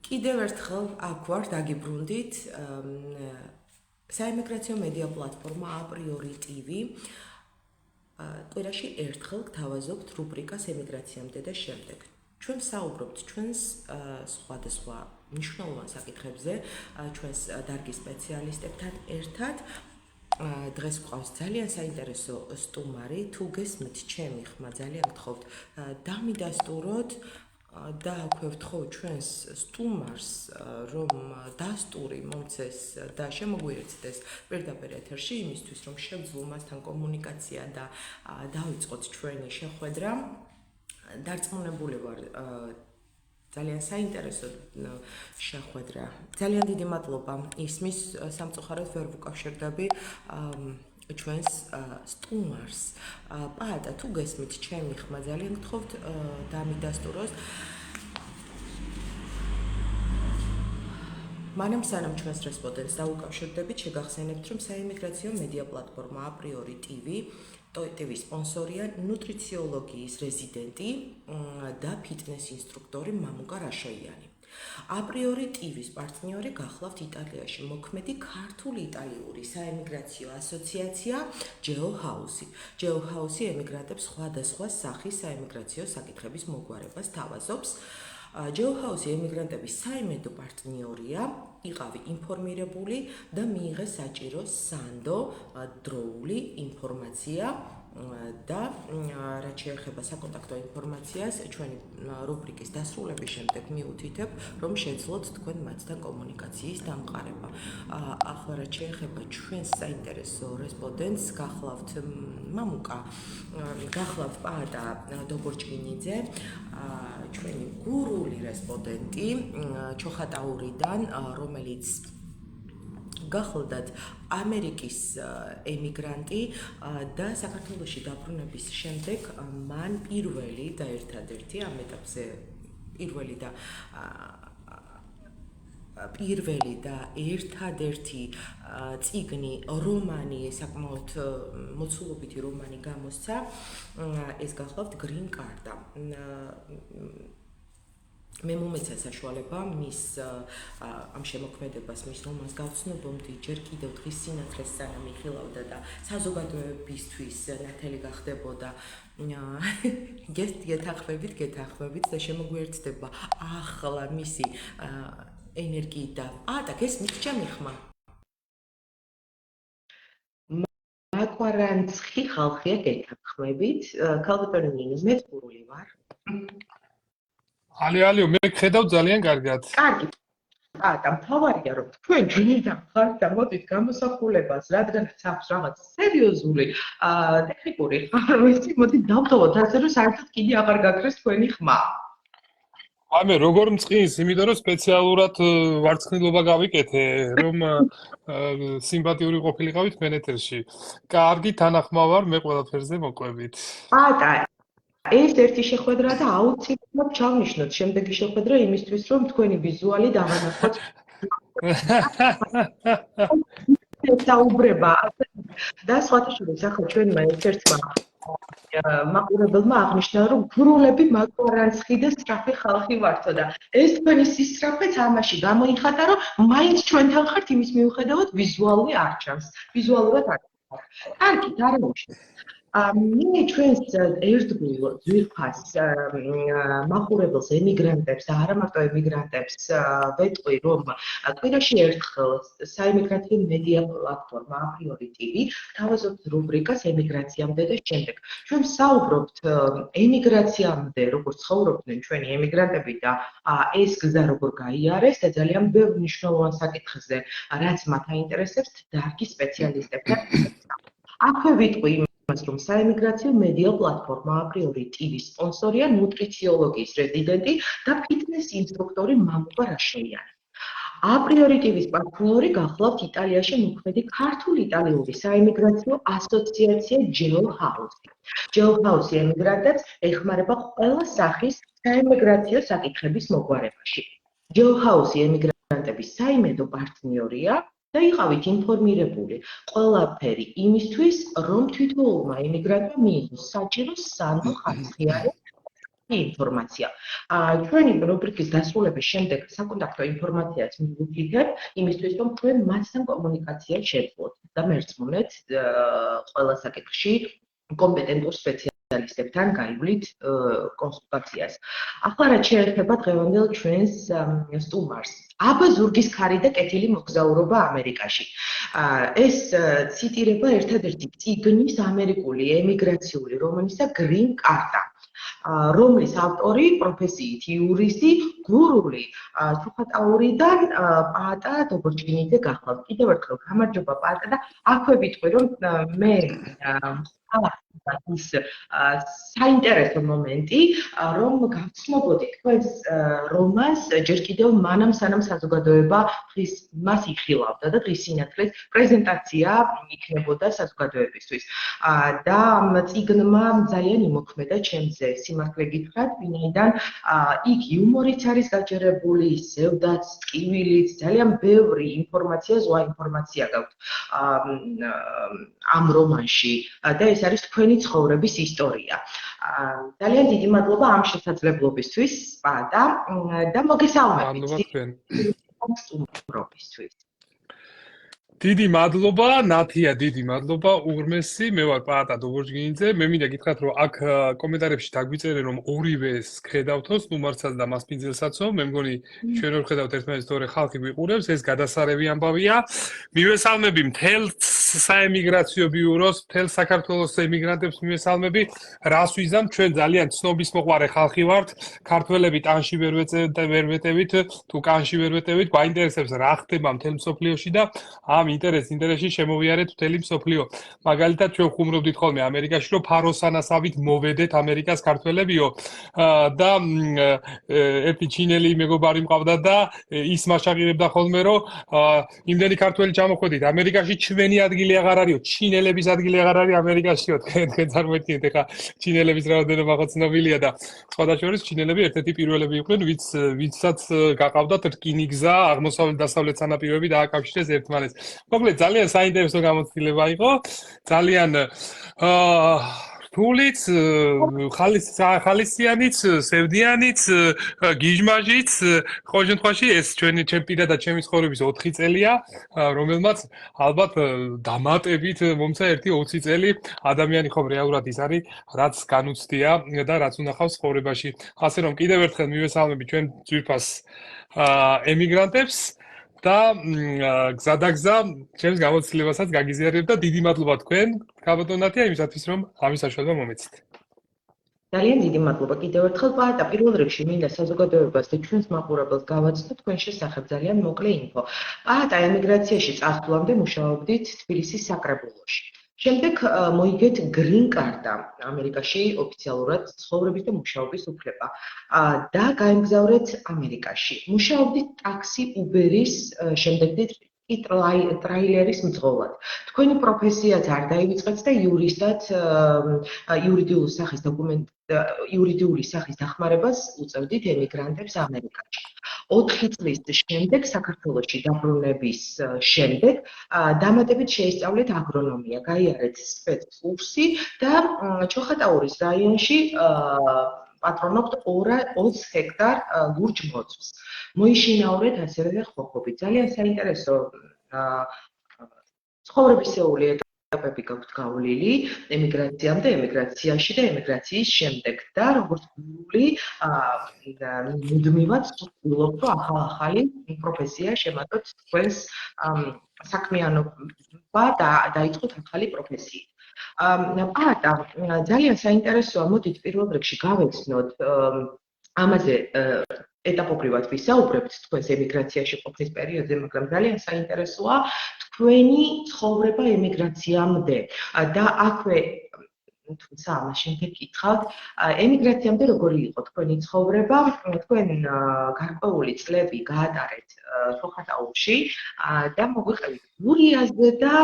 კიდევ ერთხელ აქ ვარ დაგიბრუნდით საიმიგრაციო მედია პლატფორმა აპრიორი TV კვირაში ერთხელ გთავაზობთ რუბრიკას ემიგრაციამდე და შემდეგ. ჩვენ საუბრობთ ჩვენს სხვადასხვა მნიშვნელოვან საკითხებზე ჩვენს დარგის სპეციალისტებთან ერთად. დღეს გვყავს ძალიან საინტერესო სტუმარი, თუ გესმით ჩემი ხმა, ძალიან გთხოვთ დამიდასტუროთ და აქვე ვთხოვ ჩვენს სტუმარს, რომ დასტური მომცეს და შემოგვიერთდეს პირდაპირ ეთერში იმისთვის, რომ შევძლო მასთან კომუნიკაცია და დავიწყოთ ჩვენი შეხვედრა. დარწმუნებული ვარ, ძალიან საინტერესო შეხვედრა. ძალიან დიდი მადლობა ისმის სამწუხაროდ ვერ ვუკავშირდები ჩვენს სტუმარს. პაატა, თუ გესმით ჩემი ხმა, ძალიან გთხოვთ დამიდასტუროს. მანამ სანამ ჩვენს რესპონდენტს დაუკავშირდებით, შეგახსენებთ, რომ საიმიგრაციო მედია პლატფორმა აპრიორი TV TV სპონსორია ნუტრიციოლოგიის რეზიდენტი და ფიტნეს ინსტრუქტორი მამუკა რაშოიანი. აპრიორი TV-ს პარტნიორი გახლავთ იტალიაში მოქმედი ქართულ-იტალიური საემიგრაციო ასოციაცია ჯეოჰაუსი. ჯეოჰაუსი ემიგრანტებს სხვადასხვა სახის საემიგრაციო საკითხების მოგვარებას თავაზობს. ჯეოჰაუსი ემიგრანტების საიმედო პარტნიორია, იყავი ინფორმირებული და მიიღე საჭირო სანდო დროული ინფორმაცია და რაც შეეხება საკონტაქტო ინფორმაციას, ჩვენი რუბრიკის დასრულების შემდეგ მიუთითებ, რომ შეძლოთ თქვენ მათთან კომუნიკაციის დამყარება. ახლა რაც შეეხება ჩვენს საინტერესო რესპონდენტს, გახლავთ მამუკა, გახლავთ პაატა დობორჭკინიძე, ჩვენი გურული რესპონდენტი ჩოხატაურიდან, რომელიც გახლდათ ამერიკის ემიგრანტი და საქართველოში დაბრუნების შემდეგ მან პირველი და ერთადერთი ამ ეტაპზე პირველი და ერთადერთი წიგნი, რომანი, საკმაოდ მოცულობითი რომანი გამოსცა, ეს გახლავთ გრინ კარტა. მე მომეცა საშუალება მის ამ შემოქმედებას, მის რომანს გავცნობომდი ჯერ კიდევ დღის სინათლეს სანამ იხილავდა და საზოგადოებისთვის ნათელი გახდებოდა. გეთანხმებით და შემოგვიერთდება ახლა მისი ენერგიით და და გესმით ჩემი ხმა? მაკვარანცხი ხალხია გეთანხმებით, ქალბატონი ნინო, მე გურული ვარ. ალიალიო, მე ხედავ ძალიან კარგად. კარგი. და მთავარია, რომ თქვენ გინდათ ხართ და მოდით გამოსახულებას, რადგანაც აქვს რაღაც სერიოზული ტექნიკური ხარვისი, მოდით დავთხოვოთ ასე, რომ საერთოდ კიდე აღარ გაქრეს თქვენი ხმა. მე როგორ მწყინს, იმიტომ რომ სპეციალურად ვარცხნილობა გავიკეთე, რომ სიმპათიური ყოფილიყავით მენ ეთერში. კარგი თანახმა ვარ, მე ყველაფერზე მოყვებით. ეს ერთი შეხვედრა და აუცილებლად ჩავნიშნოთ შემდეგი შეხვედრა იმისთვის, რომ თქვენი ვიზუალი დავანახოთ. საუბრება და სხვათა შორის ახლა ჩვენმა ერთ-ერთმა მაყურებელმა აღნიშნა, რომ გურულები მაკვარანცხი და სწრაფი ხალხი ვართო და ეს თქვენი სისწრაფეც ამაში გამოიხატა, რომ მაინც ჩვენთან ხართ იმის მიუხედავად ვიზუალური არ ჩანს. ვიზუალურად არ ჩანს. კარგი, დაარემოშეთ. მე ჩვენს ერთგულ ძვირფას მაყურებელს ემიგრანტებს და არა მარტო ემიგრანტებს ვეტყვი, რომ კვირაში ერთხელ საიმიგრაციო მედია პლატფორმა აპრიორი TV თავაზობთ რუბრიკას ემიგრაციამდე და შემდეგ. ჩვენ საუბრობთ ემიგრაციამდე, როგორ ცხოვრობდნენ ჩვენი ემიგრანტები და ეს გზა როგორ გაიარეს და ძალიან ბევრ მნიშვნელოვან საკითხზე, რაც მათ აინტერესებს, დარგის სპეციალისტებთან. აქვე ვიტყვი რომ საიმიგრაციო მედია პლატფორმა აპრიორი TV სპონსორია ნუტრიციოლოგიის რეზიდენტი და ფიტნეს ინსტრუქტორი მამუკა რაშოიანი. აპრიორი TV-ს პარტნიორი გახლავთ იტალიაში მოქმედი ქართულ-იტალიური საიმიგრაციო ასოციაცია ჯეოჰაუსი. ჯეოჰაუსი ემიგრანტებს ეხმარება ყველა სახის საიმიგრაციო საკითხების მოგვარებაში. ჯეოჰაუსი ემიგრანტების საიმედო პარტნიორია და იყავით ინფორმირებული ყველაფერი იმისთვის, რომ თითოეულმა ემიგრანტმა მიიღოს საჭირო სანდო ხარისხიანი ინფორმაცია. ჩვენი რუბრიკის დასრულების შემდეგ საკონტაქტო ინფორმაციას მივუგებთ იმისთვის, რომ თქვენ მასთან კომუნიკაცია შეძლოთ და მერწმუნეთ ყველა საკითხში კომპეტენტურ სპეციალისტებთან გაივლით კონსულტაციას. ახლა რაც შეეხება დღევანდელ ჩვენს სტუმარს. აბა ზურგის ქარი და კეთილი მოგზაურობა ამერიკაში. ეს ციტირება ერთადერთი წიგნის ამერიკული ემიგრაციული რომანისა გრინ კარტა. რომლის ავტორი პროფესიით იურისტი გურული ჩუხატაურიდან პაატა დობორჩინიძე გახლავთ. კიდევ ერთხელ გამარჯობა პაატა და აქვე ვიტყვი რომ მე ის საინტერესო მომენტი რომ გავცნობოდი თქვენს რომანს ჯერ კიდევ მანამ სანამ საზოგადოება მას იხილავდა და დღის სინათლეს პრეზენტაცია იქნებოდა საზოგადოებისთვის და წიგნმა ძალიან იმოქმედა ჩემზე სიმართლე გითხრათ ვინაიდან იქ იუმორიც არის გაჯერებული ზევდაც ტკივილიც ძალიან ბევრი ინფორმაცია ზღვა ინფორმაცია გაქვთ ამ რომანში და ეს არის თქვენი ცხოვრების ისტორია. ძალიან დიდი მადლობა ამ შესაძლებლობისთვის, პაატა, და მოგესალმებით. დიდი მადლობა, ნათია, დიდი მადლობა, უღრმესი, მე ვარ პაატა დობორჯგინიძე. მე მინდა გითხრათ, რომ აქ კომენტარებში დაგვიწერენ, რომ ორივეს ხედავთო, სტუმარსაც და მასპინძელსაცო. მე მგონი ჩვენ ვერ ხედავთ ერთმანეთს, თორე ხალხი გვიყურებს, ეს გადასარევი ამბავია. მივესალმები მთელ საემიგრაციო ბიუროს, მთელ საქართველოს ემიგრანტებს მივესალმები. რას ვიზამ, ჩვენ ძალიან ცნობის მოყვარე ხალხი ვართ. ქართველები ტანში ვერ ვეტევით, თუ კანში ვერ ვეტევით, გვაინტერესებს რა ხდება მთელ მსოფლიოში და ამ ინტერესში შემოვიარეთ მთელი მსოფლიო. მაგალითად, ჩვენ ხუმრობდით ხოლმე ამერიკაში, რომ ფაროსანასავით მოვედეთ ამერიკას ქართველებიო და ერთი ჩინელი მეგობარი მყავდა და ის მაშაყირებდა ხოლმე, რომ იმდენი ქართველი ჩამოხვედით ამერიკაში ჩვენი ადგილი აღარ არისო, ჩინელების ადგილი აღარ არის ამერიკაშიო. თქვენ წარმოიდგინეთ, ეხა ჩინელების რაოდენობა ხო ცნობილია და სხვადასხვა ჩინელები ერთ-ერთი პირველები იყვნენ, ვისაც გაყავდათ რკინიგზა აღმოსავლეთ დასავლეთ სანაპიროები დააკავშირეს ერთმანეთს. მოკლედ ძალიან საინტერესო გამოცდილება იყო. ძალიან რთულიც, ხალისიანიც, სევდიანიც, გიჟმაჟიც, ყოველ შემთხვევაში ეს ჩემ პირადად ჩემი ცხოვრების 4 წელია, რომელმაც ალბათ დამატებით მომცა ერთი 20 წელი ადამიანი ხომ რეალურად ის არის, რაც განუცდია და რაც უნახავს ცხოვრებაში. ასე რომ კიდევ ერთხელ მივესალმები ჩვენ ძვირფას ემიგრანტებს და გზადაგზა ჩემს გამოცდილებასაც გაგიზიარებთ და დიდი მადლობა თქვენ გაბატონათია იმისათვის რომ ამის საშუალება მომეცით. ძალიან დიდი მადლობა კიდევ ერთხელ პაატა. პირველ რიგში მინდა საზოგადოებას და ჩვენს მაყურებელს გავაცნო თქვენ შესახებ ძალიან მოკლე ინფო. პაატა ემიგრაციაში წასვლამდე მუშაობდით თბილისის საკრებულოში. შემდეგ მოიგეთ გრინ კარტა ამერიკაში ოფიციალურად ცხოვრების და მუშაობის უფლება და გაემგზავრეთ ამერიკაში. მუშაობდით ტაქსი უბერის შემდეგდით ტრაილერის მძღოლად. თქვენი პროფესიაც არ დაივიწყეთ და იურისტად იურიდიული სახის დახმარებას უწევდით ემიგრანტებს ამერიკაში. 4 წლის შემდეგ საქართველოში დაბრუნების შემდეგ დამატებით შეისწავლეთ აგრონომია, გაიარეთ სპეცკურსი და ჩოხატაურის რაიონში პატრონობთ 20 ჰექტარ ლურჯ მოძვლს. მოიშინაურეთ ასევე ხოხობი. ძალიან საინტერესო ცხოვრებისეული ეტაპები გაქვთ გავლილი ემიგრაციამდე, ემიგრაციაში და ემიგრაციის შემდეგ და როგორც გული მუდმივად ვცდილობთ, რომ ახალი პროფესია შემატოთ თქვენს საქმიანობა და დაიწყოთ ახალი პროფესიით. პაატა, ძალიან საინტერესოა, მოდით პირველ რიგში გავეცნოთ ამაზე ეტაპობრივად ვისაუბრებთ თქვენს ემიგრაციაში ყოფნის პერიოდზე, მაგრამ ძალიან საინტერესოა თქვენი ცხოვრება ემიგრაციამდე და აქვე თუმცა ამას შემდეგ გითხავთ, ემიგრაციამდე როგორი იყო თქვენი ცხოვრება, თქვენ გარკვეული წლები გაატარეთ ჩოხატაურში და მოგვიყევით გურიაზე და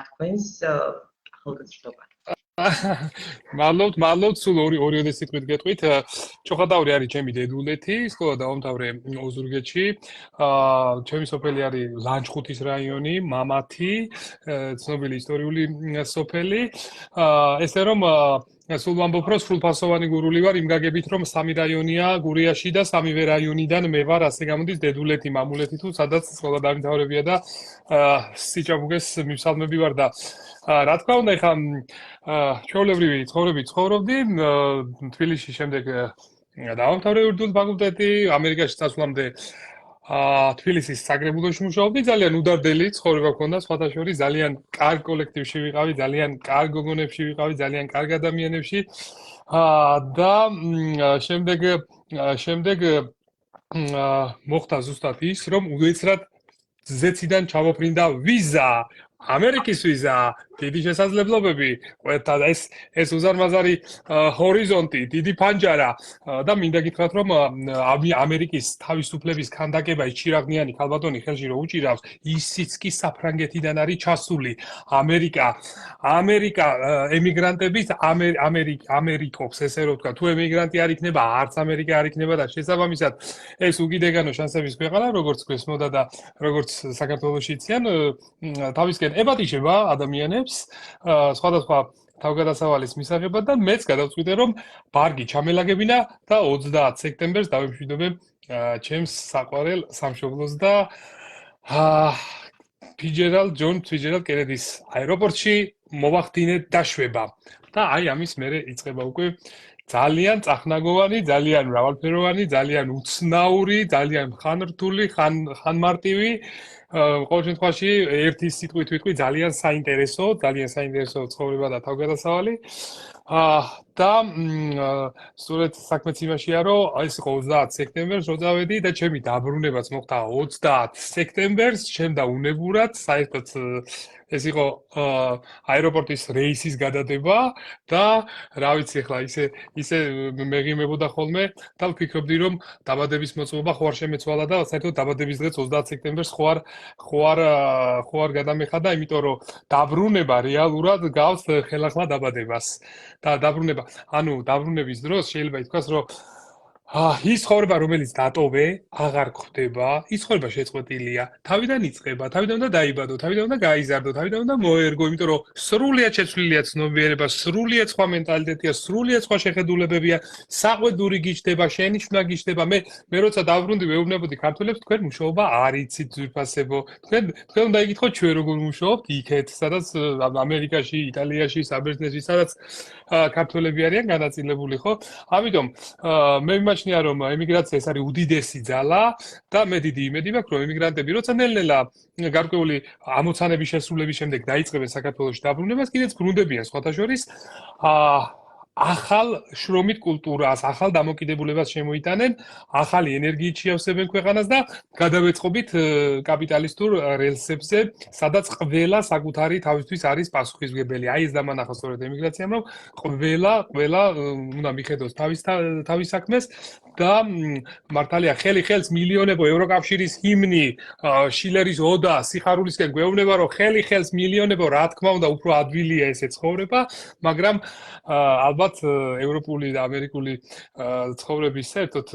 თქვენს ახალგაზრდობა. მადლობთ, სულ ორი სიტყვით გეტყვით. ჩოხატაური არის ჩემი დედულეთი, სკოლა დავამთავრე ოზურგეთში. ჩემი სოფელი არის ლანჩხუთის რაიონი, მამათი, ცნობილი ისტორიული სოფელი. ესე რომ სულ ვამბობ, რომ სრულფასოვანი გურული ვარ, იმ გაგებით, რომ 3 რაიონია გურიაში და 3-ვე რაიონიდან მე ვარ, ასე გამოდის დედულეთი, მამულეთი თუ სადაც სკოლა დამთავრებია და სიჭაბუგეს მივსალმები ვარ და რა თქმა უნდა, ეხლა ჩვეულებრივი ცხოვრებით ცხოვრობდი, თბილისში შემდეგ დავამთავრე იურიდიულ ფაკულტეტი, ამერიკაში წასვლამდე თბილისის საკრებულოში მუშაობდი, ძალიან udardeli ცხოვრება მქონდა, სხვათა შორის ძალიან კარგ კოლექტივში ვიყავი, ძალიან კარგ გოგონებში ვიყავი, ძალიან კარგ ადამიანებში და შემდეგ მოხდა ზუსტად ის, რომ უეცრად ზეციდან ჩამოფრინდა ვიზა, ამერიკის ვიზა, დიდი შესაძლებლობები, ეს უზარმაზარი ჰორიზონტი, დიდი ფანჯარა და მინდა გითხრათ, რომ ამერიკის თავისუფლების ქანდაკება ჩირაღნიანი ქალბატონი ხელში რო უჭირავს, ისიც კი საფრანგეთიდან არის ჩასული. ამერიკა ემიგრანტების ამერიკობს, ესე რომ ვთქვა, თუ ემიგრანტი არ იქნება, არც ამერიკა არ იქნება და შესაბამისად ეს უკიდეგანო შანსების ქვეყანა, როგორც გვესმოდა და როგორც საქართველოში იციან, თავისკენ ებატიშება ადამიანებს სხვადასხვა თავგადასავალის მისაღებად და მეც გადავწყვიტე რომ ბარგი ჩამელაგებინა და 30 სექტემბერს დავემშვიდობე ჩემს საყვარელ სამშობლოს და ჯონ ფიჯერალდ კენედის აეროპორტში მოვახდინე დაშვება და აი ამის მერე იწყება უკვე ძალიან წახნაგოვანი, ძალიან მრავალფეროვანი, ძალიან უცნაური, ძალიან ხანრთული, ხანმარტივი ყოველ შემთხვევაში ერთი სიტყვით ვიტყვი ძალიან საინტერესო ცხოვრება და თავგადასავალი. და სწორედ საქმეც იმაშია, რომ ეს იყო 30 სექტემბერს რო წავედი და ჩემი დაბრუნებაც მოხდა 30 სექტემბერს, ჩემ და უნებურად, საერთოდ ეს იყო აეროპორტის რეისის გადადება და რა ვიცი ახლა ისე მეღიმებოდა ხოლმე და ვფიქრობდი რომ დაბადების მოწმობა ხო არ შემეცვალა და საერთოდ დაბადების დღეც 30 სექტემბერს ხო არ გადამეხადა, იმიტომ რომ დაბრუნება რეალურად გავს ხელახლა დაბადებას და დაბრუნების დროს შეიძლება ითქვას რომ ის ცხოვრება რომელიც დატოვე აღარ გვხდება, ის ცხოვრება შეწყვეტილია, თავიდან იწყება, თავიდან უნდა დაიბადო, თავიდან უნდა გაიზარდო, თავიდან უნდა მოერგო, იმიტომ რომ სრულიად შეცვლილია ცნობიერება, სრულიად სხვა მენტალიტეტია, სრულიად სხვა შეხედულებებია, საყვედური გიჩნდება, შენიშვნა გიჩნდება. მე როცა დავრუნდი, ვეუბნებოდი ქართველებს, თქვენ მუშაობა არ იცით ძვირფასებო. თქვენ უნდა იგითხოთ ჩვენ როგორ მუშაობთ იქეთ, სადაც ამერიკაში, იტალიაში, საბერძნეთში, სადაც ქართველები არიან განაწილებული, ხო? ამიტომ მე ვიმაჩნია რომ ემიგრაცია ეს არის უდიდესი ძალა და მე დიდი იმედი მაქვს რომ ემიგრანტები როცა ნელ-ნელა გარკვეული ამოცანების შესრულების შემდეგ დაიწყებენ საქართველოში დაბრუნებას, კიდეც ბრუნდებიან სხვათა შორის ახალ შრომით კულტურას, ახალ დამოკიდებულებას შემოიტანენ, ახალი ენერგიით შეავსებენ ქვეყანას და გადავეწყობით კაპიტალისტურ რელსებზე, სადაც ყველა საკუთარი თავისთვის არის პასუხისმგებელი. აი ეს დამანახა სწორედ ემიგრაციამ, რომ ყველა უნდა მიხედოს თავის საქმეს და მართალია ხელი ხელს მილიონებო ევროკავშირის ჰიმნი, შილერის ოდა სიხარულისკენ გვეუბნება, რომ ხელი ხელს მილიონებო, რა თქმა უნდა, უფრო ადვილია ესე ცხოვრება, მაგრამ ალბათ ევროპული და ამერიკული ცხოვრების საერთოდ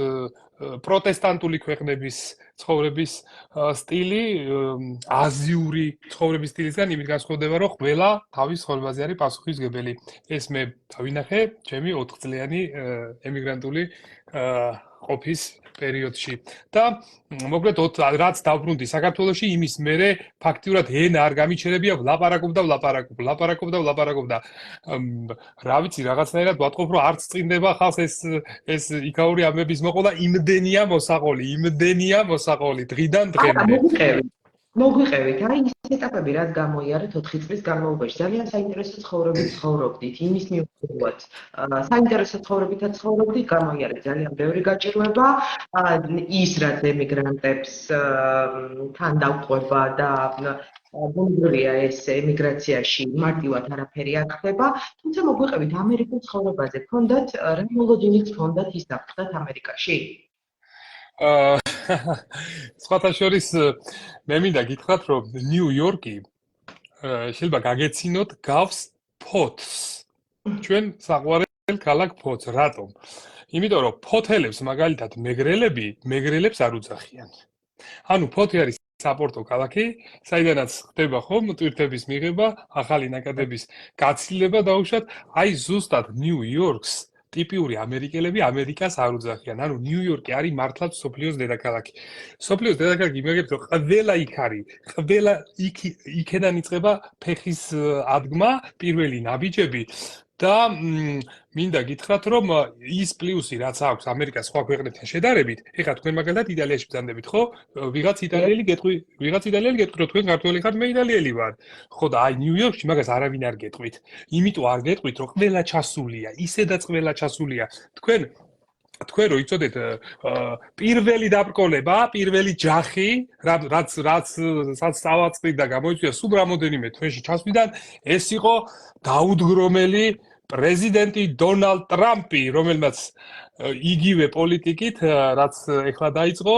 პროტესტანტული ქვეყნების ცხოვრების სტილი, აზიური ცხოვრების სტილისგან იმით განსხვავდება, რომ ყველა თავის ცხოვრებაზე არის პასუხისმგებელი. ეს მე დავინახე ჩემი 4 წლიანი ემიგრანტული ყოფის პერიოდში. და მოკლედ რაც დავბრუნდი საქართველოში, იმის მერე ფაქტიურად ენა არ გამიჩერებია, ვლაპარაკობ და რა ვიცი, რაღაცნაირად ვატყობ, რომ არც წინდება ხალხს ეს იქაური ამბების მოყოლა, იმდენია მოსაყოლი დღიდან დღემდე. მოგვიყევით, აი ის ეტაპები, რაც გამოიარეთ 4 წლის განმავლობაში, ძალიან საინტერესო ცხოვრებით ცხოვრობდით, იმის მიუხედავად, საინტერესო ცხოვრებითაც ცხოვრობდით, გამოიარეთ ძალიან ბევრი გაჭირვება, ის რაც ემიგრანტებს თან დაუყვება და ბუნებრივია ეს ემიგრაციაში მარტივად არაფერი არ ხდება, თუმცა მოგვიყევით ამერიკულ ცხოვრებაზე, გქონდათ რა მოლოდინიც გქონდათ ის დაბრუნდათ ამერიკაში? სხვათა შორის მე მინდა გითხრათ, რომ ნიუ-იორკი შეიძლება გაგეცინოთ გავს ფოთს. ჩვენ საყვარელ ქალაქ ფოთს, რატომ? იმიტომ რომ ფოთელებს მაგალითად მეგრელებს არ უძახიან. ანუ ფოთი არის საპორტო ქალაქი, საიდანაც ხდება ხომ ტვირთების მიღება, ახალი ნაკადების გაცილება დაუშვათ, აი ზუსტად ნიუ-იორკს ტიპიური ამერიკელები ამერიკას არ უძახიან. ანუ ნიუ-იორკი არის მართლაც სოფლიოს დედაქალაქი. სოფლიოს დედაქალაქი იმაგებით, რომ ყველა იქ არის, ყველა იქიდან იწყება ფეხის ადგმა, პირველი ნაბიჯები და მინდა გითხრათ, რომ ის პლუსი რაც აქვს ამერიკას სხვა ქვეყნებთან შედარებით, ეხლა თქვენ მაგალითად იტალიაში ბრძანდებით, ხო? ვიღაც იტალიელი გეტყვი, რომ თქვენ ქართველი ხართ, მე იტალიელი ვარ. ხო და აი ნიუ-იორკში მაგას არავინ არ გეტყვით. იმიტომ არ გეტყვით, რომ ყველა ჩასულია, ისედაც ყველა ჩასულია. თქვენ რო იცოდეთ პირველი დაბრკოლება, პირველი ჯახი, რაც სავაწყლიდან გამოიწვია სულ რამოდენიმე თვეში ჩასვლიდან, ეს იყო დაუდგრომელი პრეზიდენტი დონალდ ტრამპი, რომელმაც იგივე პოლიტიკით, რაც ეხლა დაიწყო,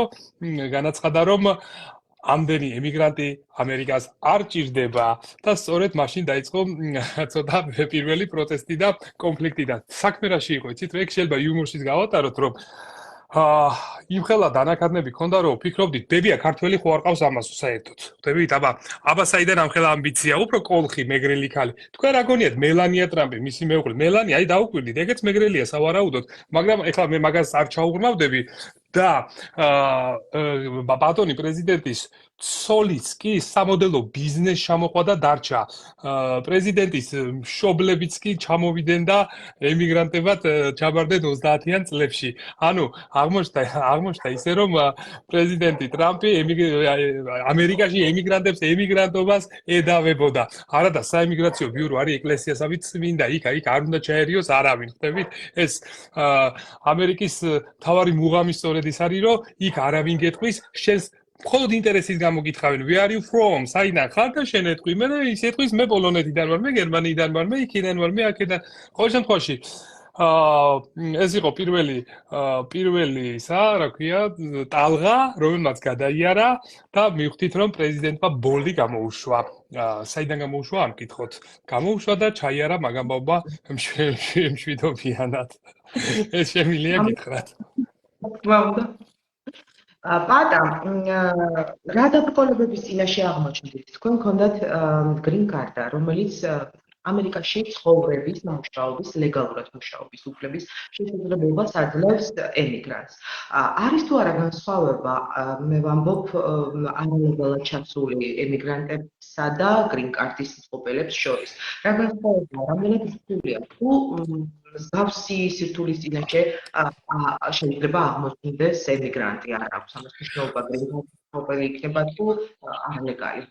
განაცხადა, რომ ამდენი ემიგრანტი ამერიკას არ ჭირდება და სწორედ მაშინ დაიწყო ცოტა პირველი პროტესტი და კონფლიქტი და საქმე რაში იყო, იცით, ეგ შეიძლება იუმორშიც გავატაროთ, რომ იმხელა დანაკარნები ქონდა, რომ ფიქრობდით, ბებია ქართველი ხო არ ყავს ამას საერთოდ. ხვდებით, აბა საიდან ამხელა ამბიცია, უფრო კოლხი მეგრელი ქალი. თქვენ რა გონიათ, მელანია ტრამპი, მისი მეუღლე, მელანი, აი დაუკვირდით, ეგეც მეგრელია, სავარაუდოდ, მაგრამ ეხლა მე მაგას არ ჩაუღრმავდები და ბატონი პრეზიდენტის ცოლიც კი სამოდელო ბიზნეს ჩამოყვა და დარჩა. პრეზიდენტის მშობლებიც კი ჩამოვიდნენ და ემიგრანტებად ჩაბარდნენ 30-იან წლებში. ანუ აღმოჩნდა ისე, რომ პრეზიდენტი ტრამპი ამერიკაში ემიგრანტებს ემიგრანტობას ედავებოდა. არა და საემიგრაციო ბიურო არის ეკლესიასავით წმინდა, იქ არ უნდა ჩაერიოს არავინ, ხვდებით? ეს ამერიკის მთავარი მუღამი სწორედ ის არის, რომ იქ არავინ გეტყვის, შენს მხოლოდ ინტერესის გამო გითხავენ, where are you from? საიდან ხარ და შენ ეტყვი, მე ის ეტყვის, მე პოლონეთიდან ვარ, მე გერმანიიდან ვარ, მე იქიდან ვარ, მე აქედან. ყოველ შემთხვევაში ეს იყო პირველი ისა, რა ქვია, ტალღა, რომელმაც გადაიარა და მივხვდით, რომ პრეზიდენტმა ბოლი გამოუშვა. საიდან გამოუშვა, არ მკითხოთ. გამოუშვა და ჩაიარა მაგამბობა მშვიდობიანად. ეს შემიძლია გითხრათ. ვაუდა. პატა, რა დაბრკოლებების წინაშე აღმოჩნდით? თქვენ გქონდათ green card-ა, რომელიც ამერიკაში ცხოვრების, მუშაობის, ლეგალურად მუშაობის უფლების შესაძლებლობას აძლევს ემიგრანტს. არის თუ არა განსხვავება, მე ვამბობ, არალეგალურად ჩასული ემიგრანტებსა და green card-ის მფლობელებს შორის. რა განსხვავებაა, რამდენად რთულია თუ მსგავსი სირთულის წინაშე შეიძლება აღმოჩნდეს ემიგრანტი, არ აქვს ამას მნიშვნელობა, green card-ის მფლობელი იქნება თუ არალეგალი.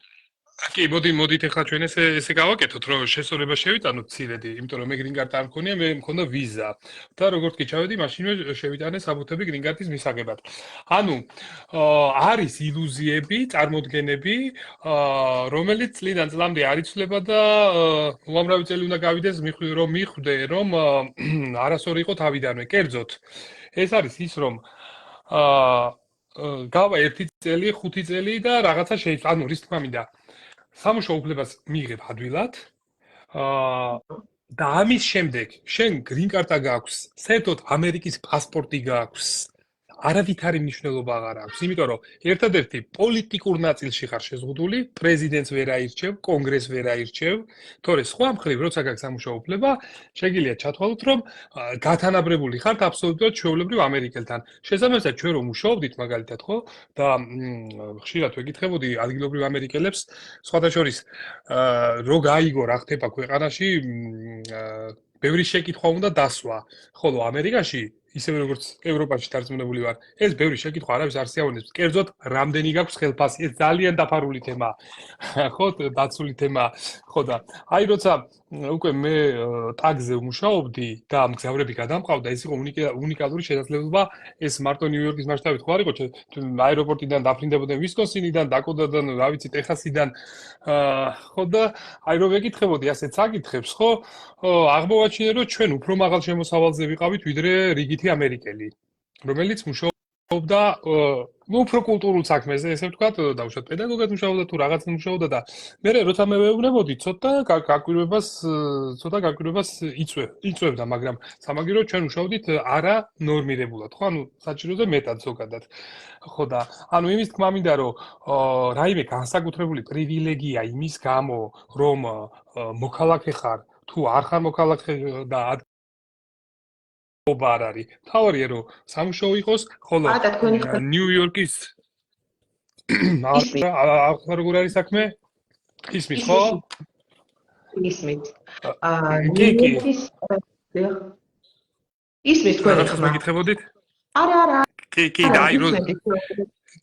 კი, მოდით ახლა ჩვენ ესე გავაკეთოთ, რომ შესწორება შევიტანოთ ცირედი, იმიტომ რომ მე green card არ მქონია, მე მქონდა ვიზა. და როგორც კი ჩავედი, მაშინვე შევიტანე საბუთები green card-ის მისაღებად. ანუ არის ილუზიები, წარმოდგენები, რომელიც წლიდან წლამდე არ იცვლება და უამრავი წელი უნდა გავიდეს, რომ მიხვდე, რომ არასორი იყო თავიდანვე. კერძოდ, ეს არის ის, რომ გავა 1 წელი, 5 წელი და რაღაცა შეიძლება, ანუ რის თქმა მინდა სამუშაო უფლებას მიიღებ ადვილად და ამის შემდეგ შენ green card-ა გაქვს, საერთოდ ამერიკის პასპორტი გაქვს, არავითარი მნიშვნელობა აღარ აქვს, იმიტომ რომ ერთადერთი პოლიტიკურ ნაწილში ხარ შეზღუდული, პრეზიდენტს ვერ აირჩევ, კონგრესს ვერ აირჩევ, თორე სხვა მხრივ, როცა გაქვს სამუშაო უფლება, შეგიძლია ჩათვალოთ, რომ გათანაბრებული ხართ აბსოლუტურად ჩვეულებრივ ამერიკელთან. შესაბამისად, ჩვენ რომ მუშაობდით მაგალითად, ხო? და ხშირად ვეკითხებოდი ადგილობრივ ამერიკელებს, სხვათა შორის, რო გაიგო რა ხდება ქვეყანაში, ბევრი შეკითხვა უნდა დასვა, ხოლო ამერიკაში ისევე როგორც ევროპაში დარწმუნებული ვარ, ეს ბევრი შეკითხვა არავის არ შეავენებს. კერძოდ, რამდენი გაქვს ხელფასი, ეს ძალიან დაფარული თემაა. ხო, დაცული თემაა. ხო და აი როცა უკვე მე ტაგზე ვმუშაობდი და მგზავრები გადამყავდა, ეს იყო უნიკალური შესაძლებლობა, ეს მარტო ნიუ-იორკის მასშტაბით ხო არ იყო, აეროპორტიდან დაფრინდებოდნენ ვისკონსინიდან, დაკოტადან, რა ვიცი, ტეხასიდან. ხო და აი რომ ვეკითხებოდი ასეთ საკითხებს, ხო, აღმოვაჩინე, რომ ჩვენ უფრო მაღალ შემოსავალზე ვიყავით, ვიდრე რიგითი ამერიკელი, რომელიც მუშაობს მუშაობდა უფრო კულტურულ საქმეზე, ესე ვთქვათ, დავუშვათ პედაგოგად მუშაობდა თუ რაღაც მუშაობდა და მე როცა მე ვეუბნებოდი, ცოტა გაკვირვებას იწვევდა, მაგრამ სამაგიეროდ ჩვენ ვშავდით არა ნორმირებულად, ხო? ანუ საჭიროზე მეტად ზოგადად. ხო და ანუ იმის თქმა მინდა, რომ რაიმე განსაკუთრებული პრივილეგია იმის გამო, რომ მოქალაქე ხარ, თუ არ ხარ მოქალაქე და არ არის. თავარია რომ სამუშაო იყოს, ხოლო ნიუ-იორკის როგორ არის საქმე? ისმის ხო? ისმის. ნიუ-იორკის ისმის თქვენი ხმა. მეკითხებოდით? არა. კი, დაი რო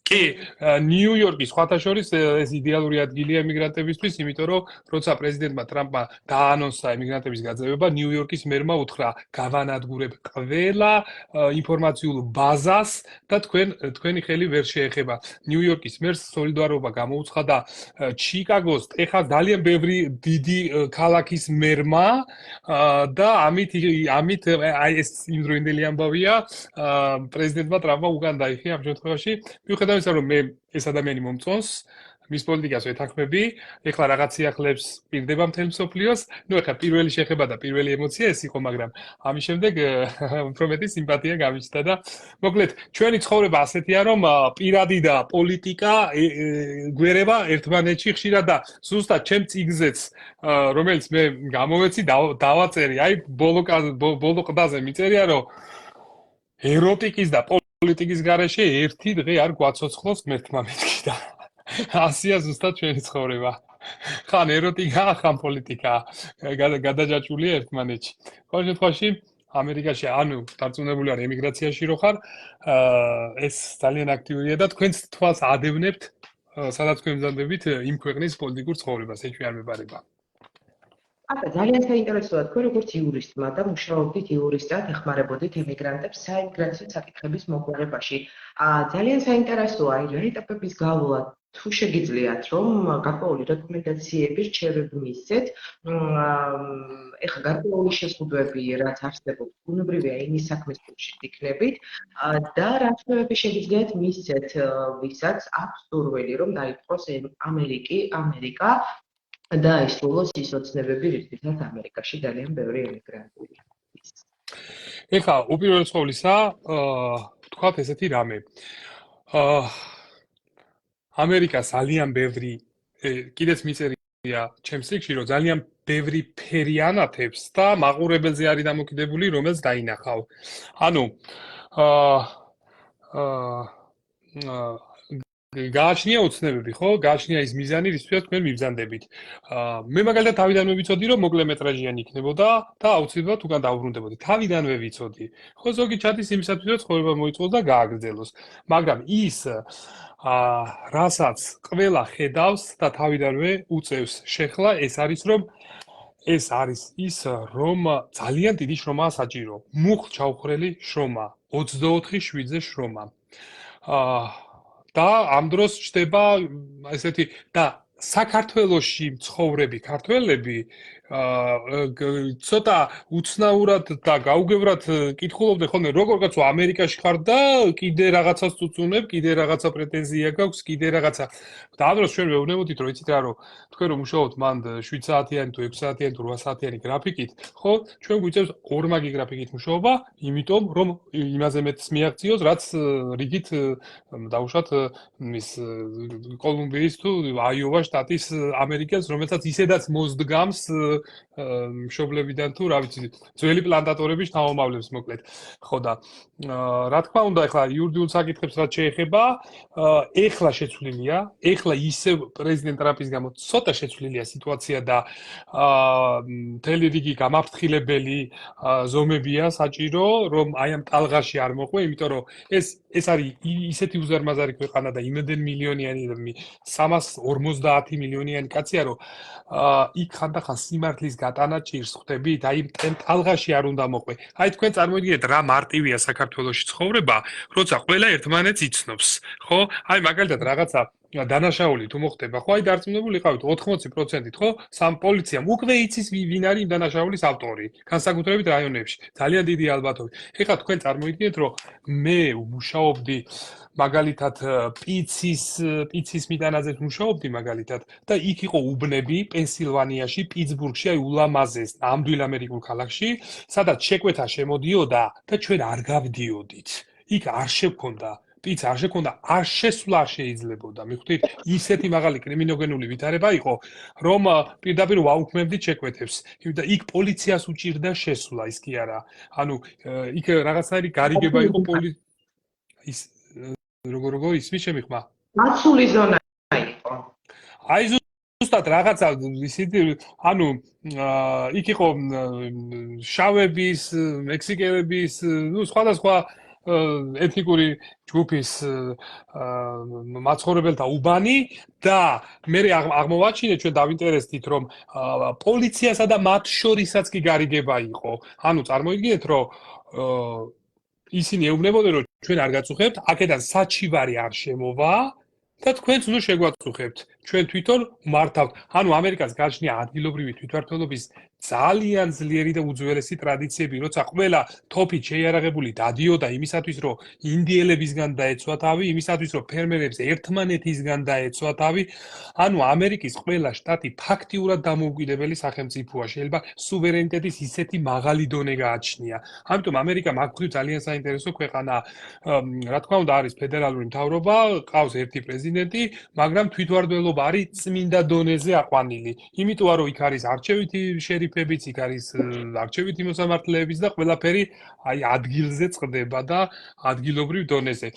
კი, ნიუ-იორკის სხვათა შორის ეს იდეალური ადგილია ემიგრანტებისთვის, იმიტომ რომ როცა პრეზიდენტმა ტრამპმა დაანონსა ემიგრანტების გაძევება, ნიუ-იორკის მერმა უთხრა გავანადგურებ ყველა ინფორმაციულ ბაზას და თქვენი ხელი ვერ შეეხება. ნიუ-იორკის მერს სოლიდარობა გამოუცხადა ჩიკაგოს, ტეხას ძალიან ბევრი დიდი ქალაქის მერმა და ამით აი ეს იმდროინდელი ამბავია, პრეზიდენტმა ტრამპმა უკან დაიხია ამ შემთხვევაში. მიუხედავად იმისა, რომ მე ეს ადამიანი მომწონს, მის პოლიტიკას ვეთანხმები, ეხლა რაღაც სიახლეებს პირდება მთელ მსოფლიოს, ნუ ეხლა პირველი შეხება და პირველი ემოცია ეს იყო, მაგრამ ამის შემდეგ უფრო მეტი სიმპათია გამიჩნდა და მოკლედ, ჩვენი ცხოვრება ასეთია, რომ პირადი და პოლიტიკა გვერება ერთმანეთში ხშირად და ზუსტად ჩემ წიგნზეც, რომელიც მე გამოვეცი, დავაწერი, აი ბოლო ყდაზე მიწერია, რომ ეროტიკის და პოლიტიკის გარეშე ერთი დღე არ გვაცოცხლოს ღმერთმა მეთქი და ასია ზუსტად ჩვენი ცხოვრება. ხან ეროტიკა, ხან პოლიტიკა გადაჯაჭვულია ერთმანეთში. ყოველ შემთხვევაში ამერიკაში ანუ დარწმუნებული ვარ ემიგრაციაში რო ხარ, ეს ძალიან აქტიურია და თქვენს თვალს ადევნებთ, სადაც თქვენ მზადდებით იმ ქვეყნის პოლიტიკურ ცხოვრებას, ეს არ მეპარება. აბა ძალიან საინტერესოა თქვენ როგორც იურისტმა და მუშაობდით იურისტად, ეხმარებოდით ემიგრანტებს საიმიგრაციო საკითხების მოგვარებაში. ძალიან საინტერესოა აი რა ეტაპების გავლა თუ შეგიძლიათ რომ გარკვეული რეკომენდაციები რჩევები მისცეთ. ეხლა გარკვეული შეზღუდვები რაც არსებობს, ბუნებრივია იმის საქმის კუთხით იქნებით და რა რჩევები შეგიძლიათ მისცეთ ვისაც აქვს სურვილი რომ დაიპყროს ამერიკა და ისრულოს ის ოცნებები, რითაც ამერიკაში ძალიან ბევრი ემიგრანტია. ეხლა უპირველეს ყოვლისა, ვთქვათ ესეთი რამე. ამერიკა ძალიან ბევრი კიდეც მიწერია ჩემს წიგნში, რომ ძალიან ბევრი ფერი ანათებს და მაყურებელზე არის დამოკიდებული, რომელს დაინახავ. ანუ გააჩნია ოცნებები, ხო? გააჩნია ის მიზანი, რისთვისაც თქვენ მიბრძანდებით. მე მაგალითად თავიდანვე ვიცოდი, რომ მოკლე მეტრაჟიანი იქნებოდა და აუცილებლად უკან დავუბრუნდებოდი. თავიდანვე ვიცოდი. ხო, ზოგი ჩადის იმისათვის, რომ ცხოვრება მოიწყოს და გააგრძელოს. მაგრამ ის რასაც ყველა ხედავს და თავიდანვე უწევს შეხლა, ეს არის რომ ძალიან დიდი შრომაა საჭირო. მუხლ ჩაუხრელი შრომა, 24/7-ზე შრომა. და ამ დროს ჩდება ესეთი და საქართველოში მცხოვრები ქართველები ცოტა უცნაურად და გაუგებრად კითხულობდნენ ხოლმე როგორ კაცო ამერიკაში ხარ და კიდე რაღაცას წუწუნებ, კიდე რაღაცა პრეტენზია გაქვს, კიდე რაღაცა და ამ დროს ჩვენ ვეუბნებოდით რომ იცით რა რომ თქვენ რომ მუშაობთ მანდ 7 საათიანი თუ 6 საათიანი თუ 8 საათიანი გრაფიკით, ხო, ჩვენ გვიწევს ორმაგი გრაფიკით მუშაობა, იმიტომ რომ იმაზე მეტს მიაღწიოს, რაც რიგით დაუშვათ ის კოლუმბიის თუ აიოვას შტატის ამერიკას, რომელსაც ისედაც მოსდგამს მშობლებიდან თუ რა ვიცი, ძველი პლანტატორების შთამომავლებს მოკლედ. ხო და რა თქმა უნდა, ეხლა იურიდიულ საკითხებს რაც შეეხება, ეხლა შეცვლილია, ეხლა ისევ პრეზიდენტ ტრამპის გამო ცოტა შეცვლილია სიტუაცია და მთელი რიგი გამაფრთხილებელი ზომებია საჭირო, რომ აი ამ ტალღაში არ მოყვე, იმიტომ რომ ეს არის ისეთი უზარმაზარი ქვეყანა და იმდენ მილიონიანი 350 მილიონიანი კაცია, რომ იქ ხანდახან სიმართლის გატანა ჭირს ხვდებით, აი ტალღაში არ უნდა მოყვე. აი თქვენ წარმოიდგინეთ რა მარტივია საქართველოში ცხოვრება, როცა ყველა ერთმანეთს იცნობს, ხო? აი მაგალითად რაღაცა დანაშაული თუ მოხდება, ხო, აი დარწმუნებული იყავით 80%-ით, ხო? სამ პოლიციამ უკვე იცის ვინ არის იმ დანაშაულის ავტორი, განსაკუთრებით რაიონებში. ძალიან დიდი ალბათობით. ეხლა თქვენ წარმოიდგინეთ, რომ მე ვმუშაობდი მაგალითად პიცის მიტანაზე ვმუშაობდი მაგალითად და იქ იყო უბნები პენსილვანიაში, პიტსბურგში, აი ულამაზეს ნამდვილ ამერიკულ ქალაქში, სადაც შეკვეთა შემოდიოდა და ჩვენ არ გავდიოდით. იქ არ შექონდა პიცა არ შექონდა, არ შესვლა არ შეიძლებოდა. მიხვდით, ისეთი მაღალი კრიმინოგენული ვითარება იყო, რომ პირდაპირ ვაუქმებდით შეკვეთებს. და იქ პოლიციას უჭირდა შესვლა, ის კი არა. ანუ იქ რაღაცნაირი გარიგება იყო ის როგორ ისმის შემიხმა? მაცული ზონა იყო. აი ზუსტად რაღაცა ისეთი, ანუ იქ იყო შავების, მექსიკელების, ნუ სხვადასხვა ეთნიკური ჯგუფის მაცხოვრებელთა უბანი და მე აღმოვაჩინე ჩვენ დავინტერესდით რომ პოლიციასა და მათ შორისაც კი გარიგება იყო. ანუ წარმოიდგინეთ რომ ისინი ეუბნებოდნენ რომ ჩვენ არ გაწუხებთ, აქედან საჩივარი არ შემოვა და თქვენც უნდა შეგვაწუხებთ. ჩვენ თვითონ მართავთ. ანუ ამერიკას გააჩნია ადგილობრივი თვითმმართველობის ძალიან ძლიერი და უძველესი ტრადიციები, როცა ყველა თოფით შეიარაღებული დადიოდა იმისათვის, რომ ინდიელებისგან დაეცვა თავი, იმისათვის, რომ ფერმერებს ერთმანეთისგან დაეცვა თავი. ანუ ამერიკის ყველა შტატი ფაქტიურად დამოუკიდებელი სახელმწიფოა, შეიძლება სუვერენიტეტის ისეთი მაღალი დონე გააჩნია. ამიტომ ამერიკა მაგ მხრივ ძალიან საინტერესო ქვეყანა. რა თქმა უნდა, არის ფედერალური მთავრობა, ყავს ერთი პრეზიდენტი, მაგრამ თვითმმართველობა არის წმინდა დონეზე აყვანილი. იმიტომ რომ იქ არის არჩევითი შერიფებიც, იქ არის არჩევითი მოსამართლეებიც და ყველაფერი აი ადგილზე წყდება და ადგილობრივ დონეზე.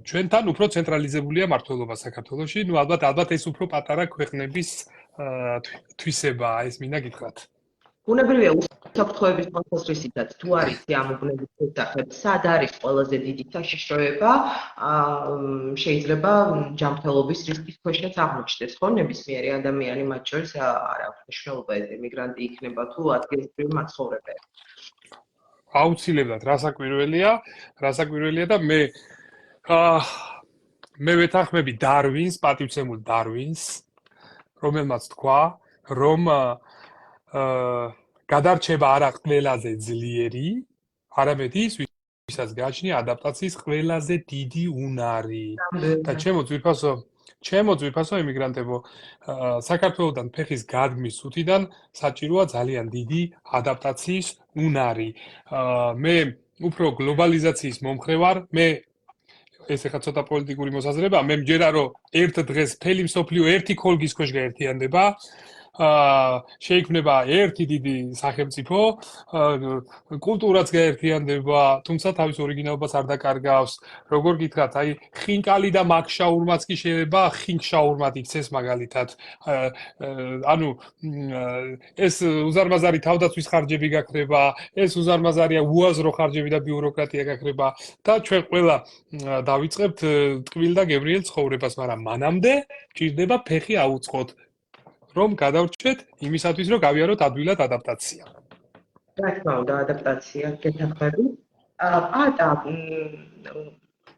ჩვენთან უფრო ცენტრალიზებულია მმართველობა საქართველოში, ნუ ალბათ ეს უფრო პატარა ქვეყნების თვისებაა, ეს მინდა გითხრათ. ბუნებრივია უსაფრთხოების თვალსაზრისითაც თუ არის ამ უბნების შესახებ, სად არის ყველაზე დიდი საშიშროება, შეიძლება ჯანმრთელობის რისკის ქვეშაც აღმოჩნდეს, ხო, ნებისმიერი ადამიანი, მათ შორის არ აქვს მნიშვნელობა ეს ემიგრანტი იქნება თუ ადგილობრივი მაცხოვრებელი. აუცილებლად რასაკვირველია და მე ვეთანხმები დარვინს, პატივცემულ დარვინს, რომელმაც თქვა, რომ გადარჩება არა ყველაზე ძლიერი, არამედ ის, ვისაც გააჩნია ადაპტაციის ყველაზე დიდი უნარი. და ჩემო ძვირფასო ემიგრანტებო, საქართველოსთან ფეხის გადმის უთიდან საჭიროა ძალიან დიდი ადაპტაციის უნარი. მე უფრო გლობალიზაციის მომხრე ვარ, ეს ახლა ცოტა პოლიტიკური მოსაზრება, მე მჯერა რომ ერთ დღეს მთელი მსოფლიო ერთი ქოლგის ქვეშ გაერთიანდება, შეიქმნება ერთი დიდი სახელმწიფო, კულტურაც გაერთიანდება, თუმცა თავის ორიგინალობას არ დაკარგავს. როგორ გითხრათ, აი ხინკალი და მაგშაურმაც კი შეიძლება ხინკშაურმად იქცეს მაგალითად. ანუ ეს უზარმაზარი თავდაცვის ხარჯები გაქრება, ეს უზარმაზარია უაზრო ხარჯები და ბიუროკრატია გაქრება და ჩვენ ყველა დავიწყებთ ტკბილ და გებრიელ ცხოვრებას, მაგრამ მანამდე ჭირდება ფეხი აუწყოთ. რომ გადავრჩეთ იმისათვის, რომ გავიაროთ ადვილად ადაპტაცია. რა თქმა უნდა, ადაპტაცია გეთანხმები. პატა,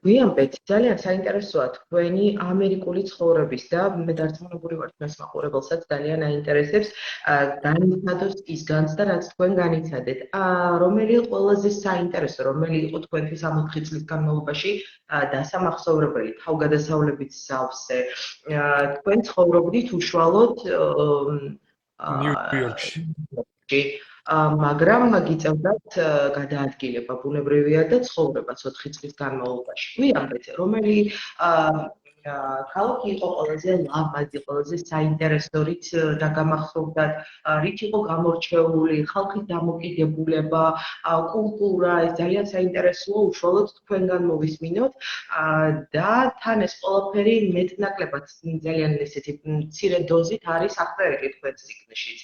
გვიანბეთ, ძალიან საინტერესოა თქვენი ამერიკული ცხოვრების და მე დარწმუნებული ვარ, თქვენს მაყურებელსაც ძალიან აინტერესებს განიცადოს ის განცდა, რაც თქვენ განიცადეთ. რომელი ყველაზე საინტერესო, რომელი იყო თქვენთვის ამ 4 წლის განმავლობაში დასამახსოვრებელი, თავგადასავლებით სავსე. თქვენ ცხოვრობდით უშუალოდ ნიუ-იორკში. მაგრამ გიწევდათ გადაადგილება ბუნებრივია და ცხოვრება 4 წლის განმავლობაში. გვიანბეთ, რომელი ქალაქი იყო ყველაზე ლამაზი, ყველაზე საინტერესო, რით დაგამახსოვრდათ, რით იყო გამორჩეული, ხალხის დამოკიდებულება, კულტურა, ეს ძალიან საინტერესოა, უშუალოდ თქვენგან მოვისმინოთ და თან ეს ყველაფერი მეტნაკლებად ძალიან ესეთი მცირე დოზით არის აღწერილი თქვენს წიგნშიც.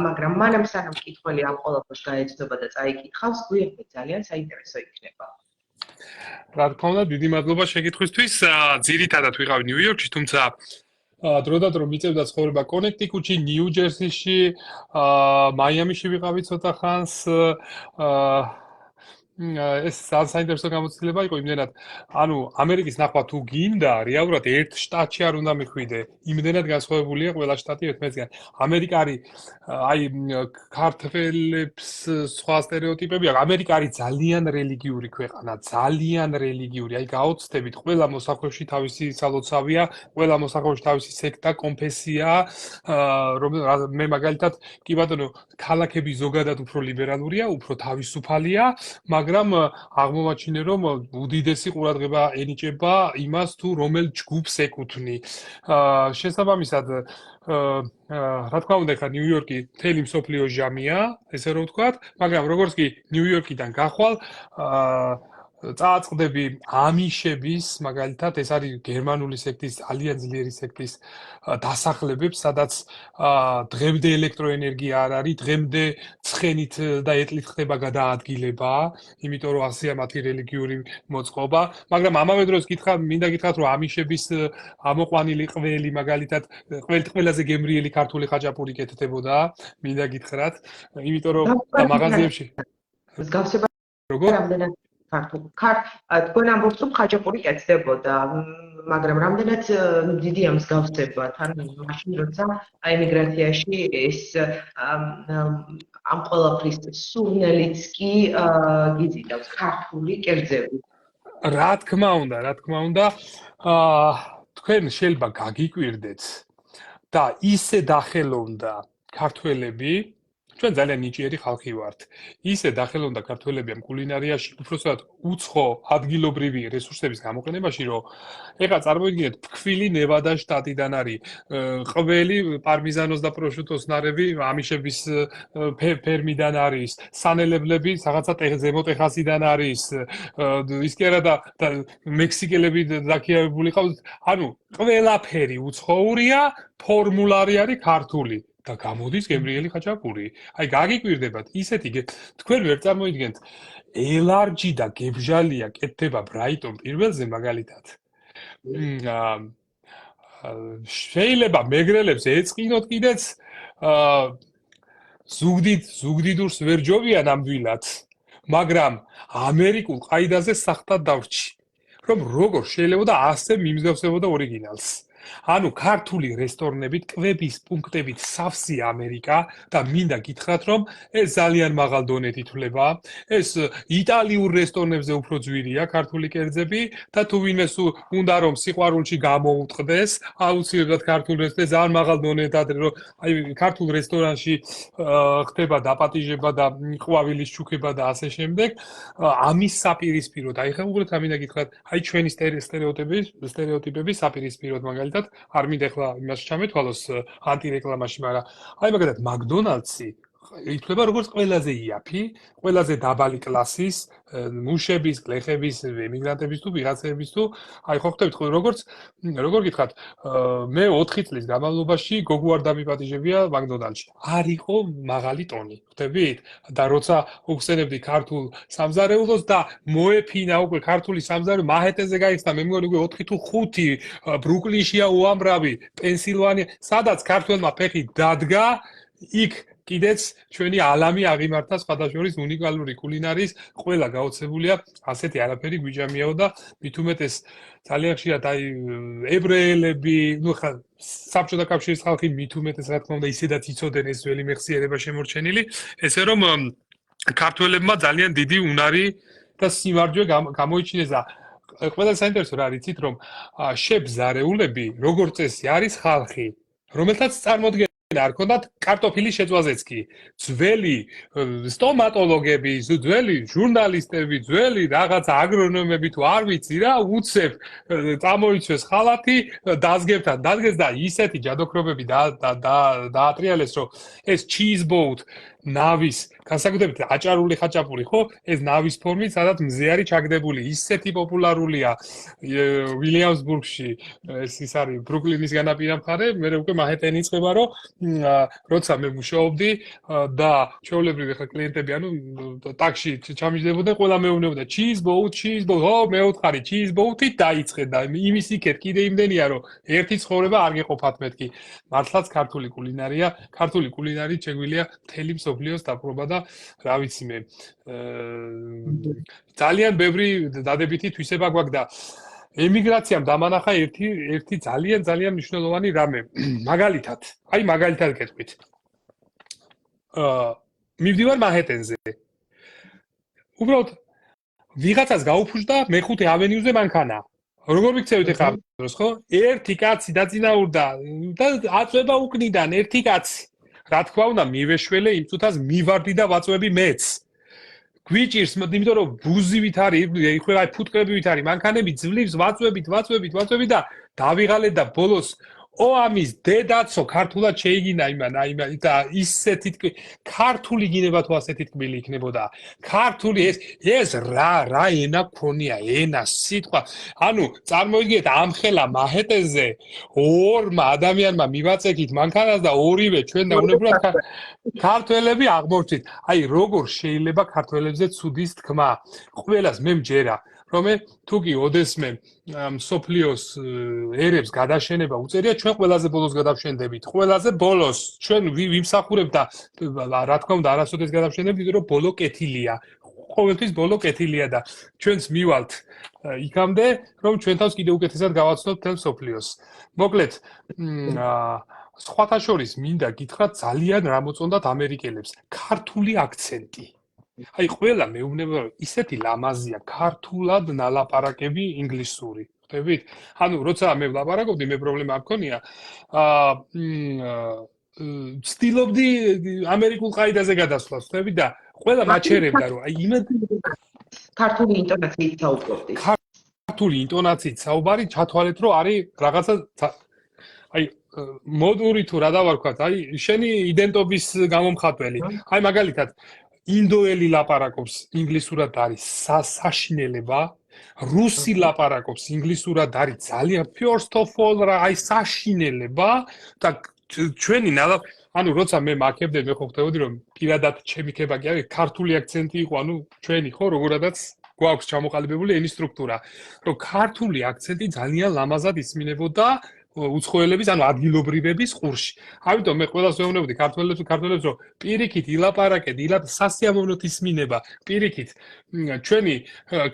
მაგრამ მანამ სანამ მკითხველი ამ ყველაფერს გაეცნობა და წაიკითხავს, გვიანბეთ, ძალიან საინტერესო იქნება. რა თქმა უნდა, დიდი მადლობა შეკითხვისთვის. ძირითადად ვიყავი ნიუ-იორკში, თუმცა დროდადრო მიწევდა ცხოვრება კონექტიკუტში, ნიუ-ჯერსიში, მაიამიში ვიყავი ცოტა ხანს. ეს საინტერესო გამოცდილება იყო იმდენად, ანუ ამერიკის ნახვა თუ გინდა, რეალურად ერთ შტატში არ უნდა მიხვიდე, იმდენად განსხვავებულია ყველა შტატი ერთმანეთისგან. ამერიკა არის აი ქართველებს სხვა სტერეოტიპები აქვს. ამერიკა არის ძალიან რელიგიური ქვეყანა, ძალიან რელიგიური. აი გაოცდებით, ყველა მოსახლეში თავისი სალოცავია, ყველა მოსახლეში თავისი სექტა, კონფესია, მე მაგალითად კი ბატონო, ქალაქები ზოგადად უფრო ლიბერალურია, უფრო თავისუფალია, მაგრამ აღმოვაჩინე, რომ უდიდესი ყურადღება ენიჭება იმას, თუ რომელ ჯგუფს ეკუთვნი. შესაბამისად, რა თქმა უნდა, ხა ნიუ-იორკი მთელი მსოფლიო ჟამია, ესე რომ ვთქვათ, მაგრამ როგორც კი ნიუ-იორკიდან გახვალ, წააწყდები ამიშების, მაგალითად, ეს არის გერმანული სექტის, ძალიან ძლიერი სექტის დასახლებებს, სადაც დღემდე ელექტროენერგია არ არის, დღემდე ცხენით და ეტლით ხდება გადაადგილება, იმიტომ რომ ასეა მათი რელიგიური მოწყობა, მაგრამ ამავე დროს მინდა გითხრათ, რომ ამიშების ამოყვანილი ყველი, მაგალითად, ყველაზე გემრიელი ქართული ხაჭაპური კეთდებოდა, მინდა გითხრათ, იმიტომ რომ მაღაზიებში მსგავსება როგორ? რამდენად თქვენ ამბობთ, რომ ხაჭაპური კეთდებოდა, მაგრამ რამდენად დიდია მსგავსება თან მაშინ, როცა აიმიგრაციაში ეს ამ ყველაფრის სურნელიც კი გიზიდავს ქართული კერძები. რა თქმა უნდა, თქვენ შეიძლება გაგიკვირდეთ და ისე დახელოვნდა ქართველები, ჩვენ ძალიან ნიჭიერი ხალხი ვართ. ისე დახელოვნდა ქართველები ამ კულინარიაში, უბრალოდ უცხო ადგილობრივი რესურსების გამოყენებაში, რომ ეხლა წარმოიდგინეთ, ფქვილი ნევადა შტატიდან არის, ყველი პარმიზანოს და პროშუტოს ნარევი ამიშების ფერმიდან არის, სანელებლები რაღაცა ზემო ტეხასიდან არის, ის კი არა და მექსიკელები დაქირავებული ყავთ, ანუ ყველაფერი უცხოურია, ფორმულარი არის ქართული. და გამოდის გემრიელი ხაჭაპური. აი გაგიკვირდებათ, ისეთი თქვენ ვერ წარმოიდგენთ, ელარჯი და გებჟალია კეთდება ბრაიტონ პირველზე მაგალითად. შეიძლება მეგრელებს ეწყინოთ კიდეც ზუგდიდურს ვერ ჯობია ნამდვილად, მაგრამ ამერიკულ ყაიდაზე სახტად დავრჩი, რომ როგორ შეიძლება და ასე მიმსგავსებოდა ორიგინალს. ანუ ქართული რესტორნებით, კვების პუნქტებით სავსე ამერიკა და მინდა გითხრათ, რომ ეს ძალიან მაღალ დონედ ითვლება. ეს იტალიურ რესტორნებზე უფრო ძვირია ქართული კერძები და თუ ვინმეს უნდა რომ სიყვარულში გამოუტყდეს, აუცილებლად ქართულ რესტორნზე ძალიან მაღალ დონედად, რომ აი ქართულ რესტორანში ხდება დაპატიჟება და ყვავილის შუქება და ასე შემდეგ. ამის საპირისპიროდ, აი ხა უბრალოდ მინდა გითხრათ, აი ჩვენი სტერეოტიპები საპირისპიროდ მაგალითად არ მინდა ახლა იმას ჩამეთვალოს ანტირეკლამაში, მაგრამ აი მაგალითად მაკდონალდსი ითვლება როგორც ყველაზე იაფი, ყველაზე დაბალი კლასის მუშების, გლეხების, ემიგრანტების თუ ვიღაცების თუ აი ხო ხვდებით როგორ გითხრათ, მე 4 წლის განმავლობაში გოგო არ დამიპატიჟებია მაკდონალდში. არ იყო მაღალი ტონი, ხვდებით? და როცა უხსენებდი ქართულ სამზარეულოს და მოეფინა უკვე ქართული სამზარეულო მაჰეტეზე გაიხსნა, მე მგონი უკვე 4 თუ 5 ბრუკლინშია უამრავი, პენსილვანია, სადაც ქართველმა ფეხი დადგა, იქ კიდეც ჩვენი ალამი აღიმართა სხვადასხვა უნიკალური კულინარიის ყველა გაოცებულია ასეთი არაფერი გვიჭამიაო და მით უმეტეს ძალიან ხშირად აი ებრაელები, ნუ ხა საბჭოთა კავშირის ხალხი მით უმეტეს რა თქმა უნდა ისედაც იცოდნენ ეს ძველი მეხსიერება შემორჩენილი, ესე რომ ქართველებმა ძალიან დიდი უნარი და სიმარჯვე გამოიჩინეს და ყველა საინტერესო რა იცით რომ შეფ ზარეულები როგორც წესი არის ხალხი რომელთაც წარმოდგენა არ ქონდათ კარტოფილის შეწვაზეც კი ძველი სტომატოლოგები, ძველი ჟურნალისტები, ძველი რაღაც აგრონომები თუ არ ვიცი რა, უცებ წამოიცვეს ხალათი, დაზგებთან დადგეს და ისეთი ჯადოქრობები დაატრიალეს, რომ ეს cheeseboat ნავის, განსაკუთრებით აჭარული ხაჭაპური, ხო? ეს ნავის ფორმით, სადაც მზე არის ჩაგდებული, ისეთი პოპულარულია ვილიამსბურგში, ის არის ბრუკლინის განაპირა მხარე, მე უკვე მაჰეტენი იწყება, რომ როცა მე მუშაობდი და ჩვეულებრივი ხა კლიენტები, ანუ ტაქსში ჩამიჯდებოდნენ, ყველა მეუბნებოდა cheeseboat, ო, მეუთხარი cheeseboat-ით დაიწყე და იმის იქეთ კიდე იმდენია, რომ ერთი ცხოვრება არ გეყოფათ მეთქი. მართლაც ქართული კულინარია, ქართული კულინარიით შეგვიძლია მთელი მსოფლიოს დაპყრობა და რა ვიცი მე ძალიან ბევრი დადებითი თვისება გვაქვს და ემიგრაციამ დამანახა ერთი ძალიან მნიშვნელოვანი რამე. მაგალითად გეტყვით. მივდივარ მანჰეტენზე. უბრალოდ ვიღაცას გაუფუჭდა მე-5 ავენიუზე მანქანა. როგორ მიქცევით ახლა დროს, ხო? ერთი კაცი დაწინაურდა და აწვება უკნიდან ერთი კაცი. რა თქმა უნდა, მივეშველე იმ წუთას მივარდი და ვაწვევი მეც. გვიჭირს, იმიტომ რომ ბუზივით არის, იხლა აი ფუტკრებივით არის, მანქანები ძლივს ვაწვებით და დავიღალე და ბოლოს ამის დედაცო ქართულად შეიგინა იმან და ისეთი ქართული გინება თუ ასეთი თქმილი იქნებოდა ქართული ეს რა ენა ქონია ენა სიტყვა ანუ წარმოიდგინეთ ამხელა მაჰეტეზე ორმა ადამიანმა მივაწექით მანქანას და ორივე ჩვენ და უნებურად ქართველები აღმოჩნდით აი როგორ შეიძლება ქართველებზე ცუდის თქმა ყველას მე მჯერა რომ თუ კი ოდესმე სოფლიოს ერებს გადაშენება უწერია ჩვენ ყველაზე ბოლოს გადავშენდებით ყველაზე ბოლოს ჩვენ ვიმსახურებთ და რა თქმა უნდა არასოდეს გადავშენდებით იმიტომ რომ ბოლო კეთილია ყოველთვის ბოლო კეთილია და ჩვენც მივალთ იქამდე რომ ჩვენ თავს კიდევ უკეთესად გავაცნოთ თელ სოფლიოს მოკლედ სხვათა შორის მინდა გითხრათ ძალიან რა მოწონდათ ამერიკელებს ქართული აქცენტი აი ყველა მეუბნება რომ ისეთი ლამაზია ქართულად ნალაპარაკები ინგლისური ხდებით ანუ როცა მე ვლაპარაკობდი მე პრობლემა არ მქონია ვცდილობდი ამერიკულ ყაიდაზე გადასვლას ხდები და ყველა მაჩერებდა რომ აი იმედი ქართული ინტონაციით საუბრობდი ქართული ინტონაციით საუბარი ჩათვალეთ რომ არის რაღაცა აი მოდური თუ რა დავარქვათ აი შენი იდენტობის გამომხატველი აი მაგალითად ინდოელი ლაპარაკობს ინგლისურად არის საშინელება რუსი ლაპარაკობს ინგლისურად არის ძალიან first of all რა აი საშინელება და ჩვენი ანუ როცა მე მაქებდები მე ხო ხდებოდი რომ პირადად ჩემი ქებაკი არის ქართული აქცენტი იყო ანუ ჩვენი ხო როგორადაც გვაქვს ჩამოყალიბებული ენის სტრუქტურა რომ ქართული აქცენტი ძალიან ლამაზად ისმინებოდა უცხოელების ანუ ადგილობრივების ყურში. ამიტომ მე ყველას ვეუბნებოდი ქართველებს რომ პირიქით ილაპარაკეთ, სასიამოვნოთ ისმინება, პირიქით ჩვენი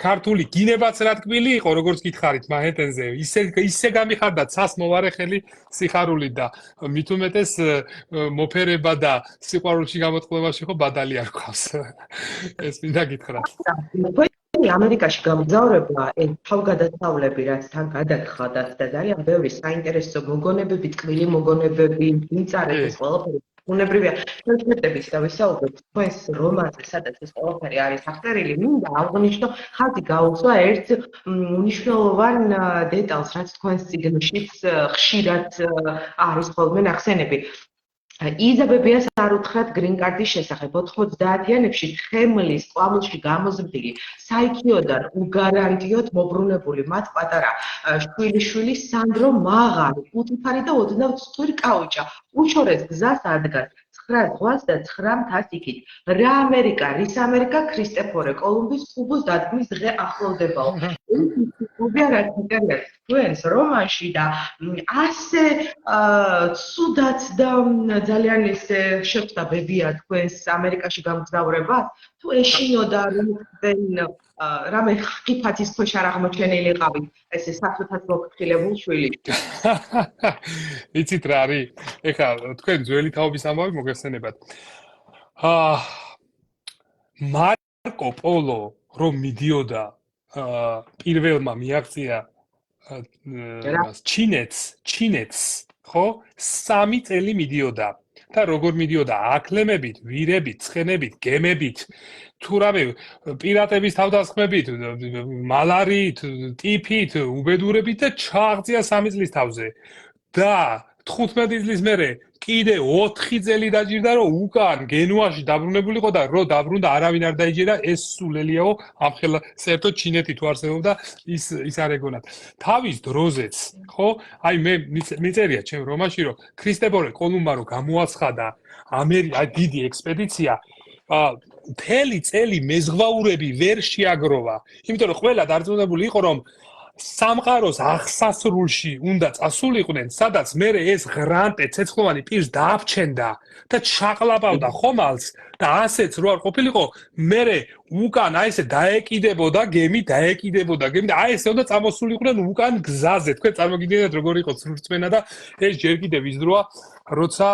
ქართული გინებაც რა თქმილი იყო, როგორც გითხარით მანჰეტენზე, ისე გამიხარდა ცას მოვარეხელი სიხარული და მით უმეტეს მოფერება და სიყვარულში გამოწყობაში ხო ბადალი არ გვყავს. ეს მინდა გითხრათ. ამერიკაში გამგზავრება თავგადასავლები რაც თან გადაგხადათ და ძალიან ბევრი საინტერესო მოგონებები, ტკბილი მოგონებები, მიწარების ყველაფერი უნებრივია. შეერთებით და ვისაუბროთ თქვენს რომანზე, სადაც ეს ყველაფერი არის აღწერილი, მინდა აღვნიშნო, ხაზი გაუსვა ერთ მნიშვნელოვან დეტალს, რაც თქვენს წიგნშიც ხშირად არის ხოლმე ნახსენები. იზაბებიას არ უთხრათ გრინ კარდის შესახებ 90-იანებში ხემლის ყვავილში გამოზრდილი საიქიოდან უგარანტიოდ მობრუნებული მათ პატარა შვილიშვილი სანდრო მაღალი უწიფარი და ოდნავ ცხვირი კაუჭა უშორეს გზას ადგას 9 ზღვას და 9 მთას იქით რა ამერიკა რის ამერიკა ქრისტეფორე კოლუმბის კუბოს დადგმის დღე ახლოვდებაო კუბია რაც ინტერესს თქვენს რომანში და ასე ცუდად და ძალიან ისე შეხვდებია თქვენს ამერიკაში გამგზავრება თუ ეშინოდა რომ რამე ხიფათის ქვეშ არ აღმოჩენილიყავით ესე საფრთხეს მოგხილებულ შვილი იცით რა არის ეხლა თქვენ ძველი თაობის ამბავი მოგეხსენებათ მარკო პოლო რომ მიდიოდა პირველმა მიაღწია ჩინეთს ხო 3 წელი მიდიოდა და როგორ მიდიოდა აკლემებით, ვირებით, ცხენებით, გემებით, თუ რამე პირატების თავდასხმებით, მალარიით, ტიფით, უბედურებით და ჩააღწია 3 წლის თავზე. და 15 წლის მერე კიდე 4 წელი დაჭირდა რომ უკან გენუაში დაბრუნებულიყო და რო დაბრუნდა არავინ არ დაიჯერა ეს სულელიაო ამხელა საერთოდ ჩინეთი თუ არსებობდა ის არ ეგონათ თავის დროზეც ხო აი მე მიწერია ჩემ რომანში რომ ქრისტეფორე კოლუმბა რო გამოაცხადა ამერიკა დიდი ექსპედიცია მთელი წელი მეზღვაურები ვერ შეაგროვა იმიტომ რომ ყველა დარწმუნებული იყო რომ სამყაროს აღსასრულში უნდა წასულიყვნენ, სადაც მერე ეს ღრანტე ცეცხლოვანი პირს დააბჩენდა და ჩაყლაპავდა ხომალს და ასეც რო არ ყოფილიყო, მერე უკან აი ესე დაეკიდებოდა გემი და აი ესე უნდა წამოსულიყვნენ უკან გზაზე. თქვენ წარმოგიდგენთ როგორ იყო სრულწმენა და ეს ჯერ კიდევ იზროა, როცა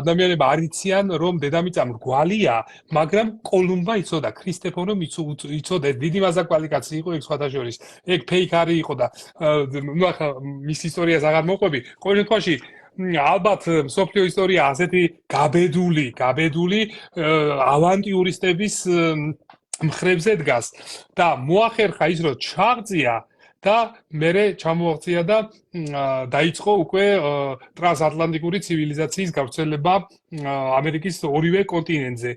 ადამიანები არ იციან, რომ დედამიწა მრგვალია, მაგრამ კოლუმბა იცოდა, ქრისტეფონო იცოდა, დიდი მაზაკვალი კაცი იყო ეგ სხვათა შორის. ეგ ფეიქარი იყო და ნუ ახლა მის ისტორიას აღარ მოყვები. ყოველ შემთხვევაში ალბათ მსოფლიო ისტორია ასეთი გაბედული ავანტიურისტების მხრებზე დგას და მოახერხა ის რომ ჩაღწია და მერე ჩამოაღწია და დაიწყო უკვე ტრანსატლანტიკური ცივილიზაციის გავრცელება ამერიკის ორივე კონტინენტზე.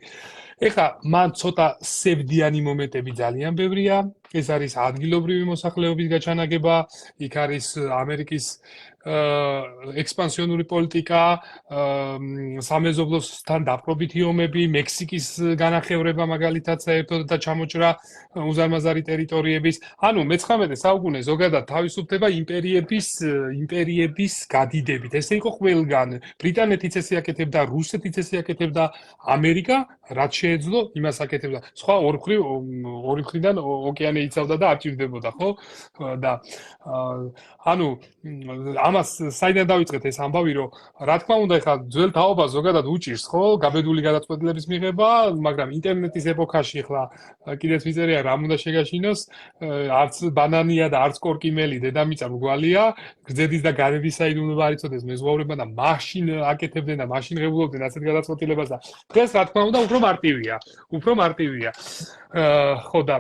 ეხლა მან ცოტა სევდიანი მომენტები ძალიან ბევრია. ეს არის ადგილობრივი მოსახლეობის გაჩანაგება, იქ არის ამერიკის ექსპანსიონური პოლიტიკა, სამეზობლოსთან დაპყრობითი ომები, მექსიკის განახევრება მაგალითად საერთოდ და ჩამოჭრა უზარმაზარი ტერიტორიების. ანუ მე-19 საუკუნე ზოგადად თავისუფლდება იმპერიების გადიდებით. ესე იყო ყველგან. ბრიტანეთიც ესე აკეთებდა, რუსეთიც ესე აკეთებდა, ამერიკა რაც შეეძლო, იმას აკეთებდა. სხვა ორი მხრიდან ოკეანე იცავდა და არ ჭირდებოდა, ხო? და ანუ ამას საიდან დავიწყეთ ეს ამბავი, რომ რა თქმა უნდა, ეხლა ძველ თაობას ზოგადად უჭირს, ხო, გაბედული გადაწყვეტილების მიღება, მაგრამ ინტერნეტის ეპოქაში ეხლა კიდეც ვიწერია, რა უნდა შეგაშინოს, არც ბანანია და არც კორკიმელი, დედამიწა მრგვალია, გრძედის და გარების საიდუმლო უნდა არ იცოდეს მეზღვაურება და მაშინ აკეთებდნენ და მაშინ ღებულობდნენ ასეთ გადაწყვეტილებას და დღეს რა თქმა უნდა უფრო მარტივია. ხო და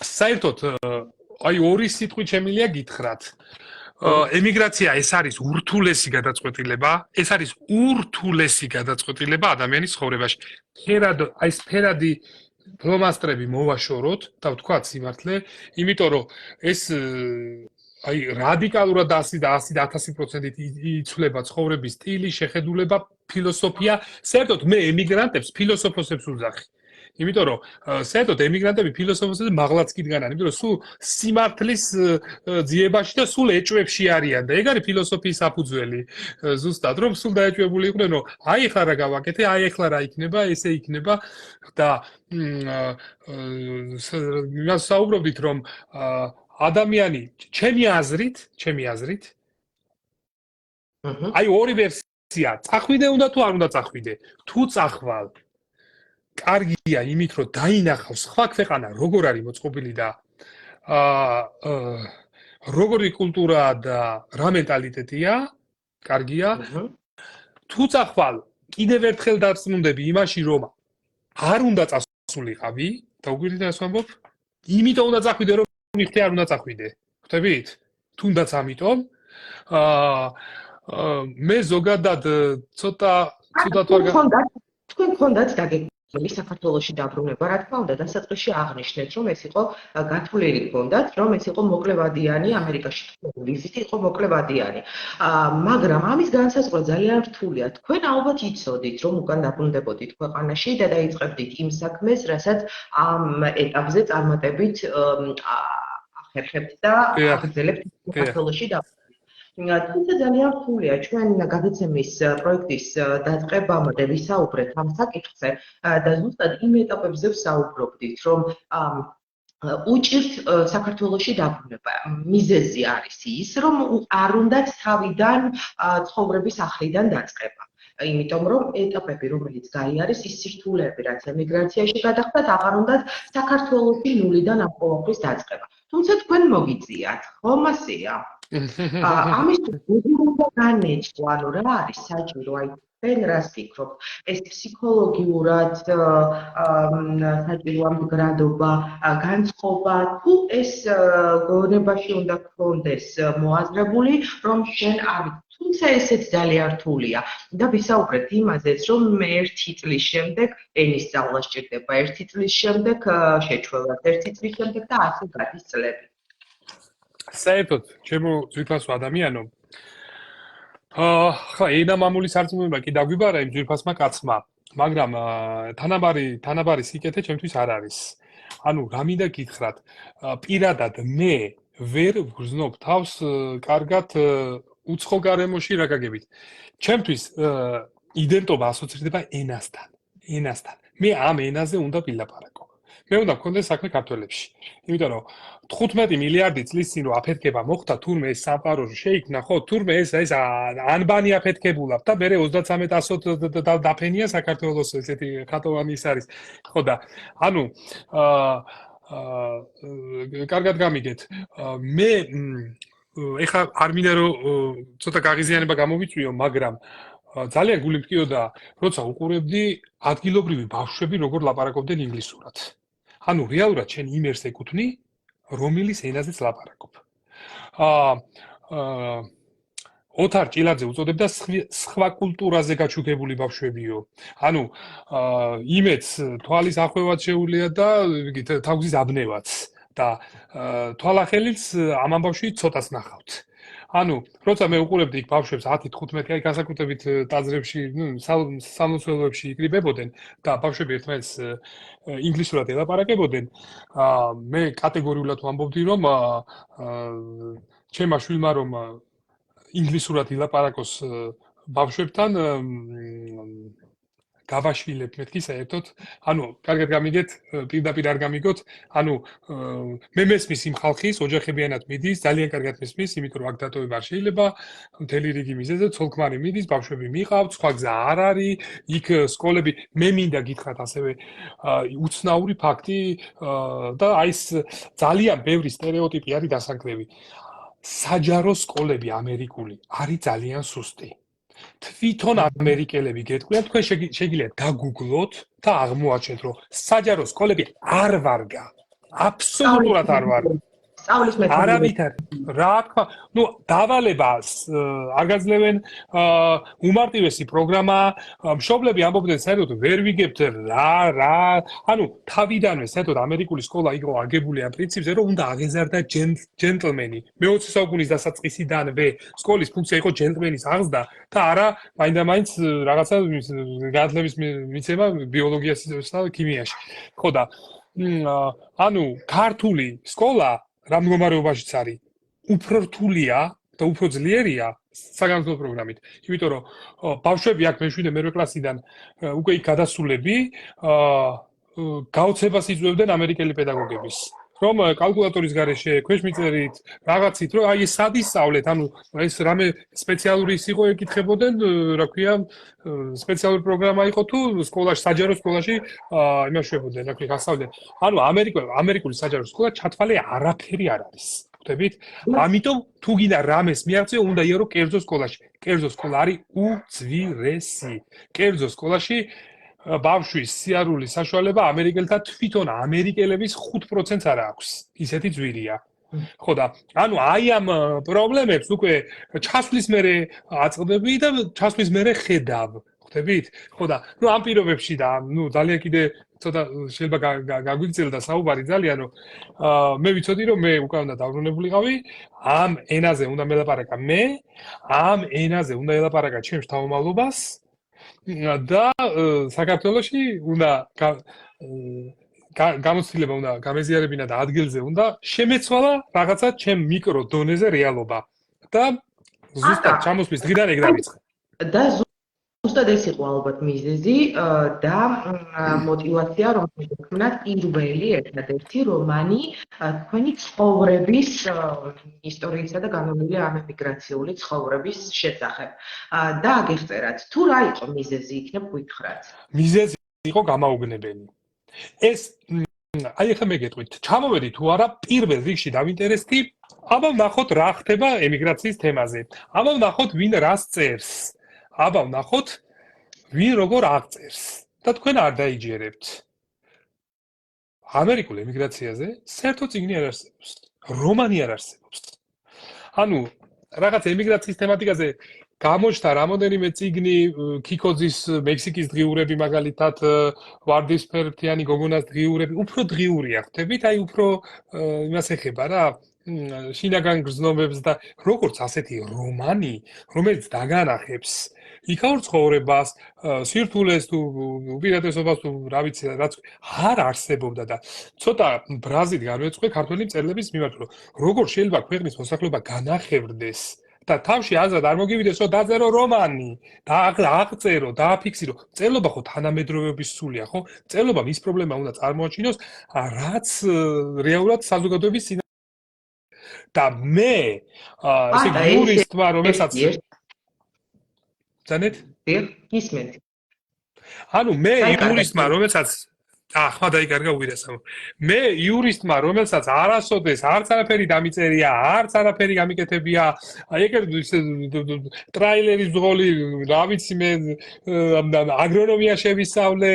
საერთოდ აი ორი სიტყვით შემიძლია გითხრათ. ემიგრაცია ეს არის ურთულესი გადაწყვეტილება ადამიანის ცხოვრებაში. აი ეს ფერადი ფლომასტრები მოვაშოროთ და ვთქვათ სიმართლე, იმიტომ რომ ეს აი რადიკალურად 100% იცვლება ცხოვრების სტილი, შეხედულება, ფილოსოფია. საერთოდ მე ემიგრანტებს ფილოსოფოსებს ვუძახი. იმიტომ რომ საერთოდ ემიგრანტები ფილოსოფოსები მაღლაც კიდგანან, იმიტომ რომ სულ სიმართლის ძიებაში და სულ ეჭვებში არიან და ეგ არის ფილოსოფიის საფუძველი. ზუსტად რომ სულ დაეჭვებული იყვნენ, რომ აი ახლა რა გავაკეთე, აი ახლა რა იქნება, ესე იქნება და იმას საუბრობდით, რომ ადამიანი ჩემი აზრით აი ორი ვერსია, წახვიდე უნდა თუ არ უნდა წახვიდე. თუ წახვალ კარგია იმით, რომ დაინახავს სხვა ქვეყანა როგორ არის მოწყობილი და როგორი კულტურაა და რა მენტალიტეტია, კარგია. თუ წახვალ კიდევ ერთხელ დარწმუნდები იმაში, რომ არ უნდა წასულიყავი, დაუგვირდით რას ვამბობ? იმიტომ უნდა წახვიდე, რომ მიხდე არ უნდა წახვიდე. ხვდებით? თუნდაც ამიტომ მე ზოგადად ცოტა თქვენ გქონდათ დაგეგმილი საქართველოში დაბრუნება, რა თქმა უნდა, დასაწყისში აღნიშნეთ, რომ ეს იყო გათვლილი გქონდათ, რომ ეს იყო მოკლევადიანი, ამერიკაში ვიზიტი იყო მოკლევადიანი. მაგრამ ამის განსაზღვრა ძალიან რთულია. თქვენ ალბათ იცოდით, რომ უკან დაბრუნდებოდით ქვეყანაში და დაიწყებდით იმ საქმეს, რასაც ამ ეტაპზე წარმატებით ახერხებთ და აგრძელებთ საქართველოში დაბრუნება. თუმცა ძალიან რთულია ჩვენ გადაცემის პროექტის დაწყებამდე ვისაუბრეთ ამ საკითხზე და ზუსტად იმ ეტაპებზე ვსაუბრობდით, რომ უჭირთ საქართველოში დაბრუნება. მიზეზი არის ის, რომ არ უნდათ თავიდან ცხოვრების ახლიდან დაწყება. იმიტომ რომ ეტაპები, რომელიც გაიარეს, ის სირთულეები, რაც ემიგრაციაში გადახდათ, აღარ უნდათ საქართველოში ნულიდან ამ ყოველთვის დაწყება. თუმცა თქვენ მოგიწიათ, ხომ ასეა? ამისთვის უნდა განეჭვა, ანუ რა არის საჭირო, აი თქვენ რას ფიქრობთ? ეს ფსიქოლოგიურად საჭირო ამდგრადობა, განწყობა, თუ ეს გონებაში უნდა გქონდეს მოაზრებული, რომ შენ არ თუმცა ესეც ძალიან რთულია და ვისაუბრეთ იმაზეც, რომ მე 1 წლის შემდეგ ენის სწავლა სჭირდება, 1 წლის შემდეგ შეჩვევას, 1 წლის შემდეგ და ასე გადის წლები. საერთოდ, ჩემო ძვირფასო ადამიანო, ხა ენა მამული სარწმუნოება კი დაგვიბარა იმ ძვირფასმა კაცმა, მაგრამ თანაბარი სიკეთე ჩემთვის არ არის. ანუ რა მინდა გითხრათ, პირადად მე ვერ ვგრძნობ თავს კარგად უცხო გარემოში რა გაგებით. ჩემთვის იდენტობა ასოცირდება ენასთან. მე ამ ენაზე უნდა ვილაპარაკო. მე უნდა მქონდეს საქმე ქართველებში. იმიტომ რომ 15 მილიარდი წლის წინ რო აფეთქება მოხდა, თურმე ეს სამყარო შეიქმნა, ხო, თურმე ეს ანბანი აფეთქებულა და მე 33-100 დაფენია საქართველოს ესეთი ხატოვანი ის არის. ხო და ანუ კარგად გამიგეთ. მე ეხლა არ მინდა რომ ცოტა გაღიზიანება გამოვიწვიო, მაგრამ ძალიან გული მткиოდა, როცა უყურებდი ადგილობრივი ბავშვები როგორ ლაპარაკობდნენ ინგლისურად. ანუ რეალურად შენ იმერს ეკუთვნი, რომლის ენაზეც ლაპარაკობ. ოთარ ჭილაძე უწოდებდა სხვა კულტურაზე გაჩუქებული ბავშვებიო. ანუ იმეც თვალის ახვევაც შეუძლია და თავგზის აბნევაც და თვალახელიც ამ ამბავში ცოტას ნახავთ. ანუ, როცა მე უყურებდი იქ ბავშვებს 10-15 აი განსაკუთრებით ტაძრებში, სამლოცველოებში იკრიბებოდნენ და ბავშვები ერთმანეთს ინგლისურად ელაპარაკებოდნენ, მე კატეგორიულად ვამბობდი, რომ ჩემმა შვილმა რომ ინგლისურად ილაპარაკოს ბავშვებთან გავაშვილებ მეთქი საერთოდ, ანუ კარგად გამიგეთ, პირდაპირ არ გამიგოთ, ანუ მე მესმის იმ ხალხის ოჯახებიანად მიდის, ძალიან კარგად მესმის, იმიტომ რომ აქ დატოვება არ შეიძლება, მთელი რიგი მიზეზი, ცოლქმარი მიდის, ბავშვები მიყავთ, სხვა გზა არ არის, იქ სკოლები, მე მინდა გითხრათ ასევე უცნაური ფაქტი და აი ეს ძალიან ბევრი სტერეოტიპი არის დასანქრები. საჯარო სკოლები ამერიკული არის ძალიან სუსტი. თვითონ ამერიკელები გეტყვიან, თქვენ შეგიძლიათ დაგუგლოთ და აღმოაჩენთ, რომ საჯარო სკოლები არ ვარგა. აბსოლუტურად არ ვარგა. სწავლის მეთოდი. არავითარ. რა თქმა, ნუ დავალებას არ გაძლევენ უმარტივესი პროგრამა, მშობლები ამბობდნენ საერთოდ ვერ ვიგებთ რა, ანუ თავიდანვე საერთოდ ამერიკული სკოლა იყო აგებული ამ პრინციპზე, რომ უნდა აღეზარდა ჯენტლმენი. მე-20 საუკუნის დასაწყისიდანვე სკოლის ფუნქცია იყო ჯენტლმენის აღზრდა და არა მაინდა-მაინც რაღაცა განათლების მიცემა ბიოლოგიასა და ქიმიაში. ხო და ანუ ქართული სკოლა რა მდგომარეობაშიც არის, უფრო რთულია და უფრო ძლიერია საგანმანათლებლო პროგრამით. იმიტომ რომ ბავშვები აქ მე-7-მე კლასიდან უკვე იქ გადასულები გაოცებას იძლევდნენ ამერიკელი პედაგოგების. რომ კალკულატორის გარეშე, ქვეშ მიწერით, რაღაცით, რომ აი ეს სად ისწავლეთ, ანუ ეს რამე სპეციალური ის იყო ეკითხებოდნენ, რა ქვია, სპეციალური პროგრამა იყო თუ სკოლაში, საჯარო სკოლაში იმაშვებოდნენ, რა ქვია, გასწავლდნენ. ანუ ამერიკული საჯარო სკოლა ჩათვალე არაფერი არ არის. ხვდებით? ამიტომ თუ გინდა რამეს მიაღწიო, უნდა იარო კერძო სკოლაში. კერძო სკოლა არის უძვირესი. კერძო სკოლაში ბავშვის სიარულის საშუალება ამერიკელთა თვითონ ამერიკელების 5%-ს არ აქვს. ისეთი ძვირია. ხო და ანუ აი ამ პრობლემებს უკვე ჩასვლის მერე აწყდები და ჩასვლის მერე ხედავ. ხვდებით? ხო და ნუ ამ პირობებში და ნუ ძალიან კიდე ცოტა შეიძლება გაგვიგრძელდა საუბარი ძალიან რომ მე ვიცოდი რომ მე უკვე უნდა დავრუნებულიყავი ამ ენაზე უნდა მელაპარაკა მე ამ ენაზე უნდა ელაპარაკა ჩემს თავმალობას და საქართველოში უნდა გამოცდილება უნდა გამეზიარებინა და ადგილზე უნდა შემეცვალა რაღაცა ჩემ მიკრო დონეზე რეალობა და ზუსტად ჩამოსვლის დღიდან ეგ დავიწყე. და ზუსტად ეს იყო ალბათ მიზეზი და мотиваცია რომ თქვენად პირველი ერთადერთი რომანი თქვენი ცხოვრების ისტორიისა და განვლილი ამ ემიგრაციული ცხოვრების შესახებ. და აგეხწერათ, თუ რა იყო მიზეზი იქნებ გითხრათ? მიზეზი იყო გამაოგნებელი. ეს აი ახლა მე გეტყვით, ჩამოვედი თუ არა პირველ რიგში დავინტერესდი, აბა ვნახოთ რა ხდება ემიგრაციის თემაზე. აბა ვნახოთ ვინ რას წერს. აბა ვნახოთ ვინ როგორ აღწერს და თქვენ არ დაიჯერებთ. ამერიკულ ემიგრაციაზე საერთოდ წიგნი არ არსებობს. რომანი არ არსებობს. ანუ რაღაც ემიგრაციის თემატიკაზე გამოჩნდა რამოდენიმე წიგნი კიკოძის მექსიკის დღიურები მაგალითად ვარდისფერფრთიანი გოგონას დღიურები უფრო დღიურია ხვდებით აი უფრო იმას ეხება რა შინაგან გრძნობებს და როგორც ასეთი რომანი რომელიც დაგანახებს იქაურ ცხოვრებას, სირთულეს თუ უპირატესობას თუ რა ვიცი რაც არ არსებობდა და ცოტა ბრაზით განვეწყე ქართველი მწერლების მიმართ, რომ როგორ შეიძლება ქვეყნის მოსახლეობა განახევრდეს და თავში აზრად არ მოგივიდეს, რომ დაწერო რომანი, და აღწერო, დააფიქსირო. წერლობა ხო თანამედროვეობის სულია, ხო? წერლობა ის პრობლემა უნდა წარმოაჩინოს, რაც რეალურად საზოგადოების წინ და მე ესე იურისტმა რომელსაც ძანეთ? ისმენთ. ანუ მე იურისტმა რომელსაც ახლა დაიკარგა უვირასამო. მე იურისტმა რომელსაც არასოდეს არც არაფერი დამიწერია, არც არაფერი გამიკეთებია, ეგრეთ ტრაილერის ბღოლი, რა ვიცი მე აგრონომია შევისწავლე,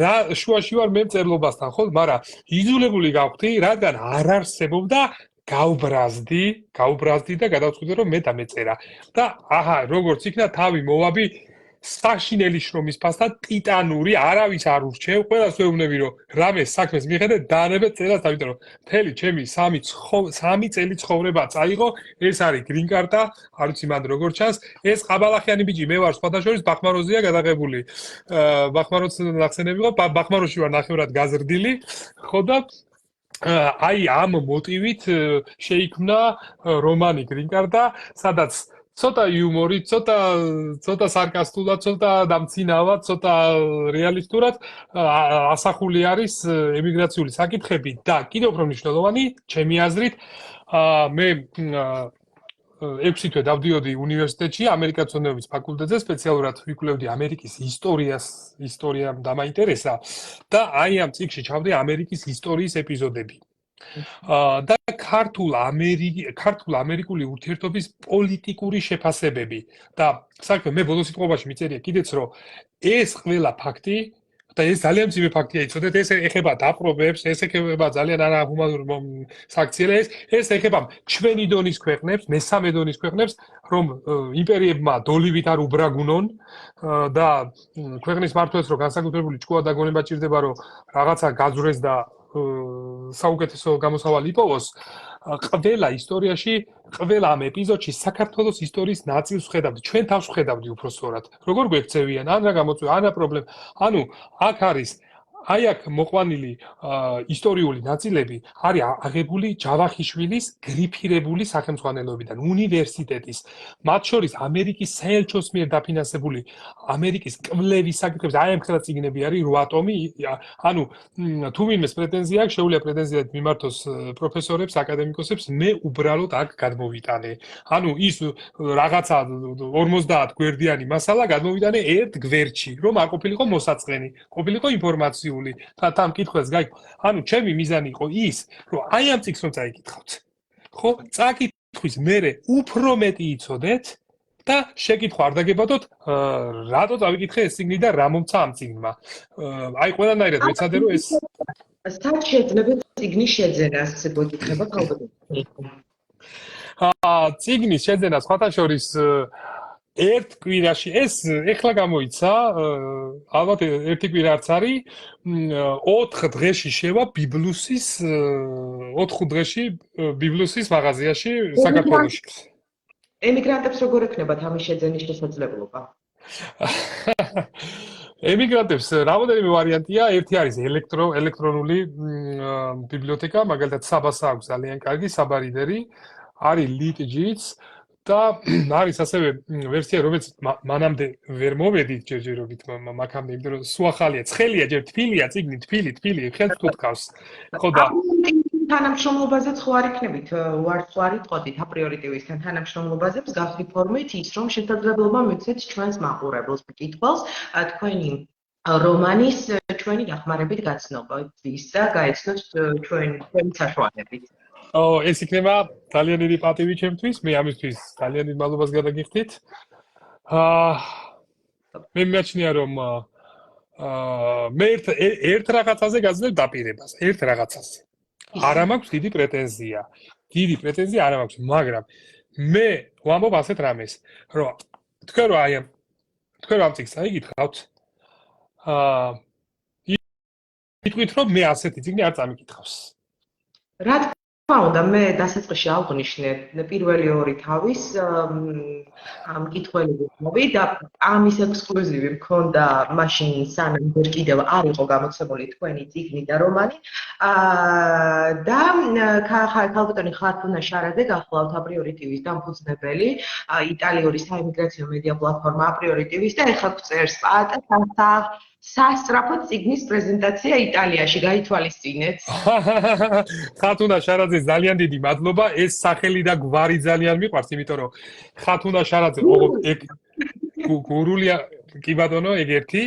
რა შუაში ვარ მე მწერლობასთან, ხო? მაგრამ იძულებული გავხდი, რადგან არ არსებობდა გავბრაზდი და გადავწყვიტე რომ მე დამეწერა. და აჰა, როგორც იქნა თავი მოვაბი საშინელი შრომის ფასთან ტიტანური, არავის არ ურჩევ, ყველას ვეუბნები რომ რამე საქმეს მიხედე დაანებეთ წერას, ამიტომ რომ მთელი ჩემი 3 წელი ცხოვრება წაიღო, ეს არის გრინ კარტა, არ ვიცი მანდ როგორ ჩანს, ეს ყაბალახიანი ბიჭი მე ვარ სხვადასხვა ბახმაროზია გადაღებული. ბახმაროც ნახსენები ყო, ბახმაროში ვარ ნახევრად გაზრდილი, ხო და აი ამ მოტივით შეიქმნა რომანი გრინ კარტა, სადაც ცოტა იუმორი, ცოტა სარკასტულად, ცოტა დამცინავად, ცოტა რეალისტურად ასახული არის ემიგრაციული საკითხები და კიდევ უფრო მნიშვნელოვანი, ჩემი აზრით, მე 6 თვე დავდიოდი უნივერსიტეტში, ამერიკაცოდნეობის ფაკულტეტზე, სპეციალურად ვიკვლევდი ამერიკის ისტორია დამაინტერესა და აი ამ წიგნში ჩავდი ამერიკის ისტორიის ეპიზოდები. და ქართულ-ამერიკული ურთიერთობის პოლიტიკური შეფასებები და საქმე მე ბოლოს სიტყვაში მიწერია კიდეც რომ ეს ყველა ფაქტი და ეს ძალიან მძიმე ფაქტია, იცოდეთ, ეს ეხება დაპყრობებს, ეს ეხება ძალიან არაჰუმანურ საქციელებს, ეს ეხება ჩვენი დონის ქვეყნებს, მესამე დონის ქვეყნებს, რომ იმპერიებმა დოლივით არ უბრაგუნონ და ქვეყნის მართვას რო განსაკუთრებული ჭკუა და გონება ჭირდება, რომ რაღაცა გაძვრეს და საუკეთესო გამოსავალი იპოვოს, ყველა ისტორიაში, ყველა ამ ეპიზოდში საქართველოს ისტორიის ნაწილს ვხედავდი, ჩვენ თავს ვხედავდი უფრო სწორად. როგორ გვექცევიან, ან რა გამოწვია, ან რა პრობლემა. ანუ აქ არის აი აქ მოყვანილი ისტორიული ნაწილები არის აღებული ჯავახიშვილის გრიფირებული სახელმძღვანელოებიდან, უნივერსიტეტის, მათ შორის ამერიკის საელჩოს მიერ დაფინანსებული ამერიკის კვლევის საკითხებზე, აი ამ ხელა წიგნები არის 8 ტომი, ანუ თუ ვინმეს პრეტენზია აქვს, შეუძლია პრეტენზიად მიმართოს პროფესორებს, აკადემიკოსებს, მე უბრალოდ აქ გადმოვიტანე. ანუ ის რაღაცა 50 გვერდიანი მასალა გადმოვიტანე ერთ გვერდში, რომ არ ყოფილიყო მოსაწყენი, ყოფილიყო ინფორმაცია და თან კითხვას გაიგო. ანუ ჩემი მიზანი იყო ის, რომ აი ამ წიგნს რომ წაიკითხავთ. ხო, წაკითხვის მერე უფრო მეტი იცოდეთ და შეკითხვა არ დაგებადოთ, რატო წავიკითხე ეს წიგნი და რა მომცა ამ წიგნმა. აი ყველანაირად ვეცადე რომ ეს სად შეძლებთ წიგნის შეძენას, გეკითხება ალბათ. წიგნის შეძენა სხვათა შორის ერთ კვირაში ეს ეხლა გამოიცა, ალბათ ერთი კვირა არც არის, 4 დღეში შევა ბიბლუსის 4 დღეში ბიბლუსის მაღაზიაში საქართველოში. ემიგრანტებს როგორ ექნებათ ამის შეძენის შესაძლებლობა? ემიგრანტებს რამოდენიმე ვარიანტია, ერთი არის ელექტრონული ბიბლიოთეკა, მაგალითად საბას აქვს ძალიან კარგი საბარიდერი, არის ლიიტჯიც და არის ასევე ვერსია, რომელიც მანამდე ვერ მოვედით ჯერჯერობით მაგამდე, იმიტომ რომ სუახალია, ცხელია, ჯერ თბილია, წიგნი თბილი, ხელს თუ თქავს. ხო და თანამშრომლობაზეც ხო არ იქნებით, ვარც არ იტყოდით აპრიორიტივისთან თანამშრომლობაზე, მსგავსი ფორმით ის რომ შესაძლებლობა მიცეთ ჩვენს მაყურებელს კითხვას, თქვენი რომანის ჩვენი დახმარებით გაცნობის და გაეცნოთ ჩვენი საშუალებით. ეს იქნება ძალიან დიდი პატივი ჩემთვის, მე ამისთვის ძალიან დიდ მადლობას გადაგიხდით. მე მეჩნია რომ მე ერთ რაღაცაზე გაძლევ დაპირებას, ერთ რაღაცაზე. არა მაქვს დიდი პრეტენზია არ მაქვს, მაგრამ მე ვამბობ ასეთ რამეს, რომ თქვენ რომ ამ წიგნს აიგითხავთ, იტყვით რომ მე ასეთი წიგნი არ წამიკითხავს. რა თქმა უნდა, მე დასაწყისში აღვნიშნე პირველი ორი თავის მკითხველი ვიყავი და ამის ექსკლუზივი მქონდა მაშინ სანამ ვერ კიდევ არ იყო გამოცემული თქვენი წიგნი და რომანი. და ქალბატონი ხათუნა შარაძე გახლავთ აპრიორი ტივის დამფუძნებელი, იტალიური საიმიგრაციო მედია პლატფორმა აპრიორი ტივის და ეხლა წერს პატა სასწრაფო წიგნის პრეზენტაცია იტალიაში გაითვალისწინეთ. ხათუნა შარაძე ძალიან დიდი მადლობა. ეს სახელი და გვარი ძალიან მიყვარს, იმიტომ რომ ხათუნა შარაძე გურულია კი ბატონო, ეგ ერთი,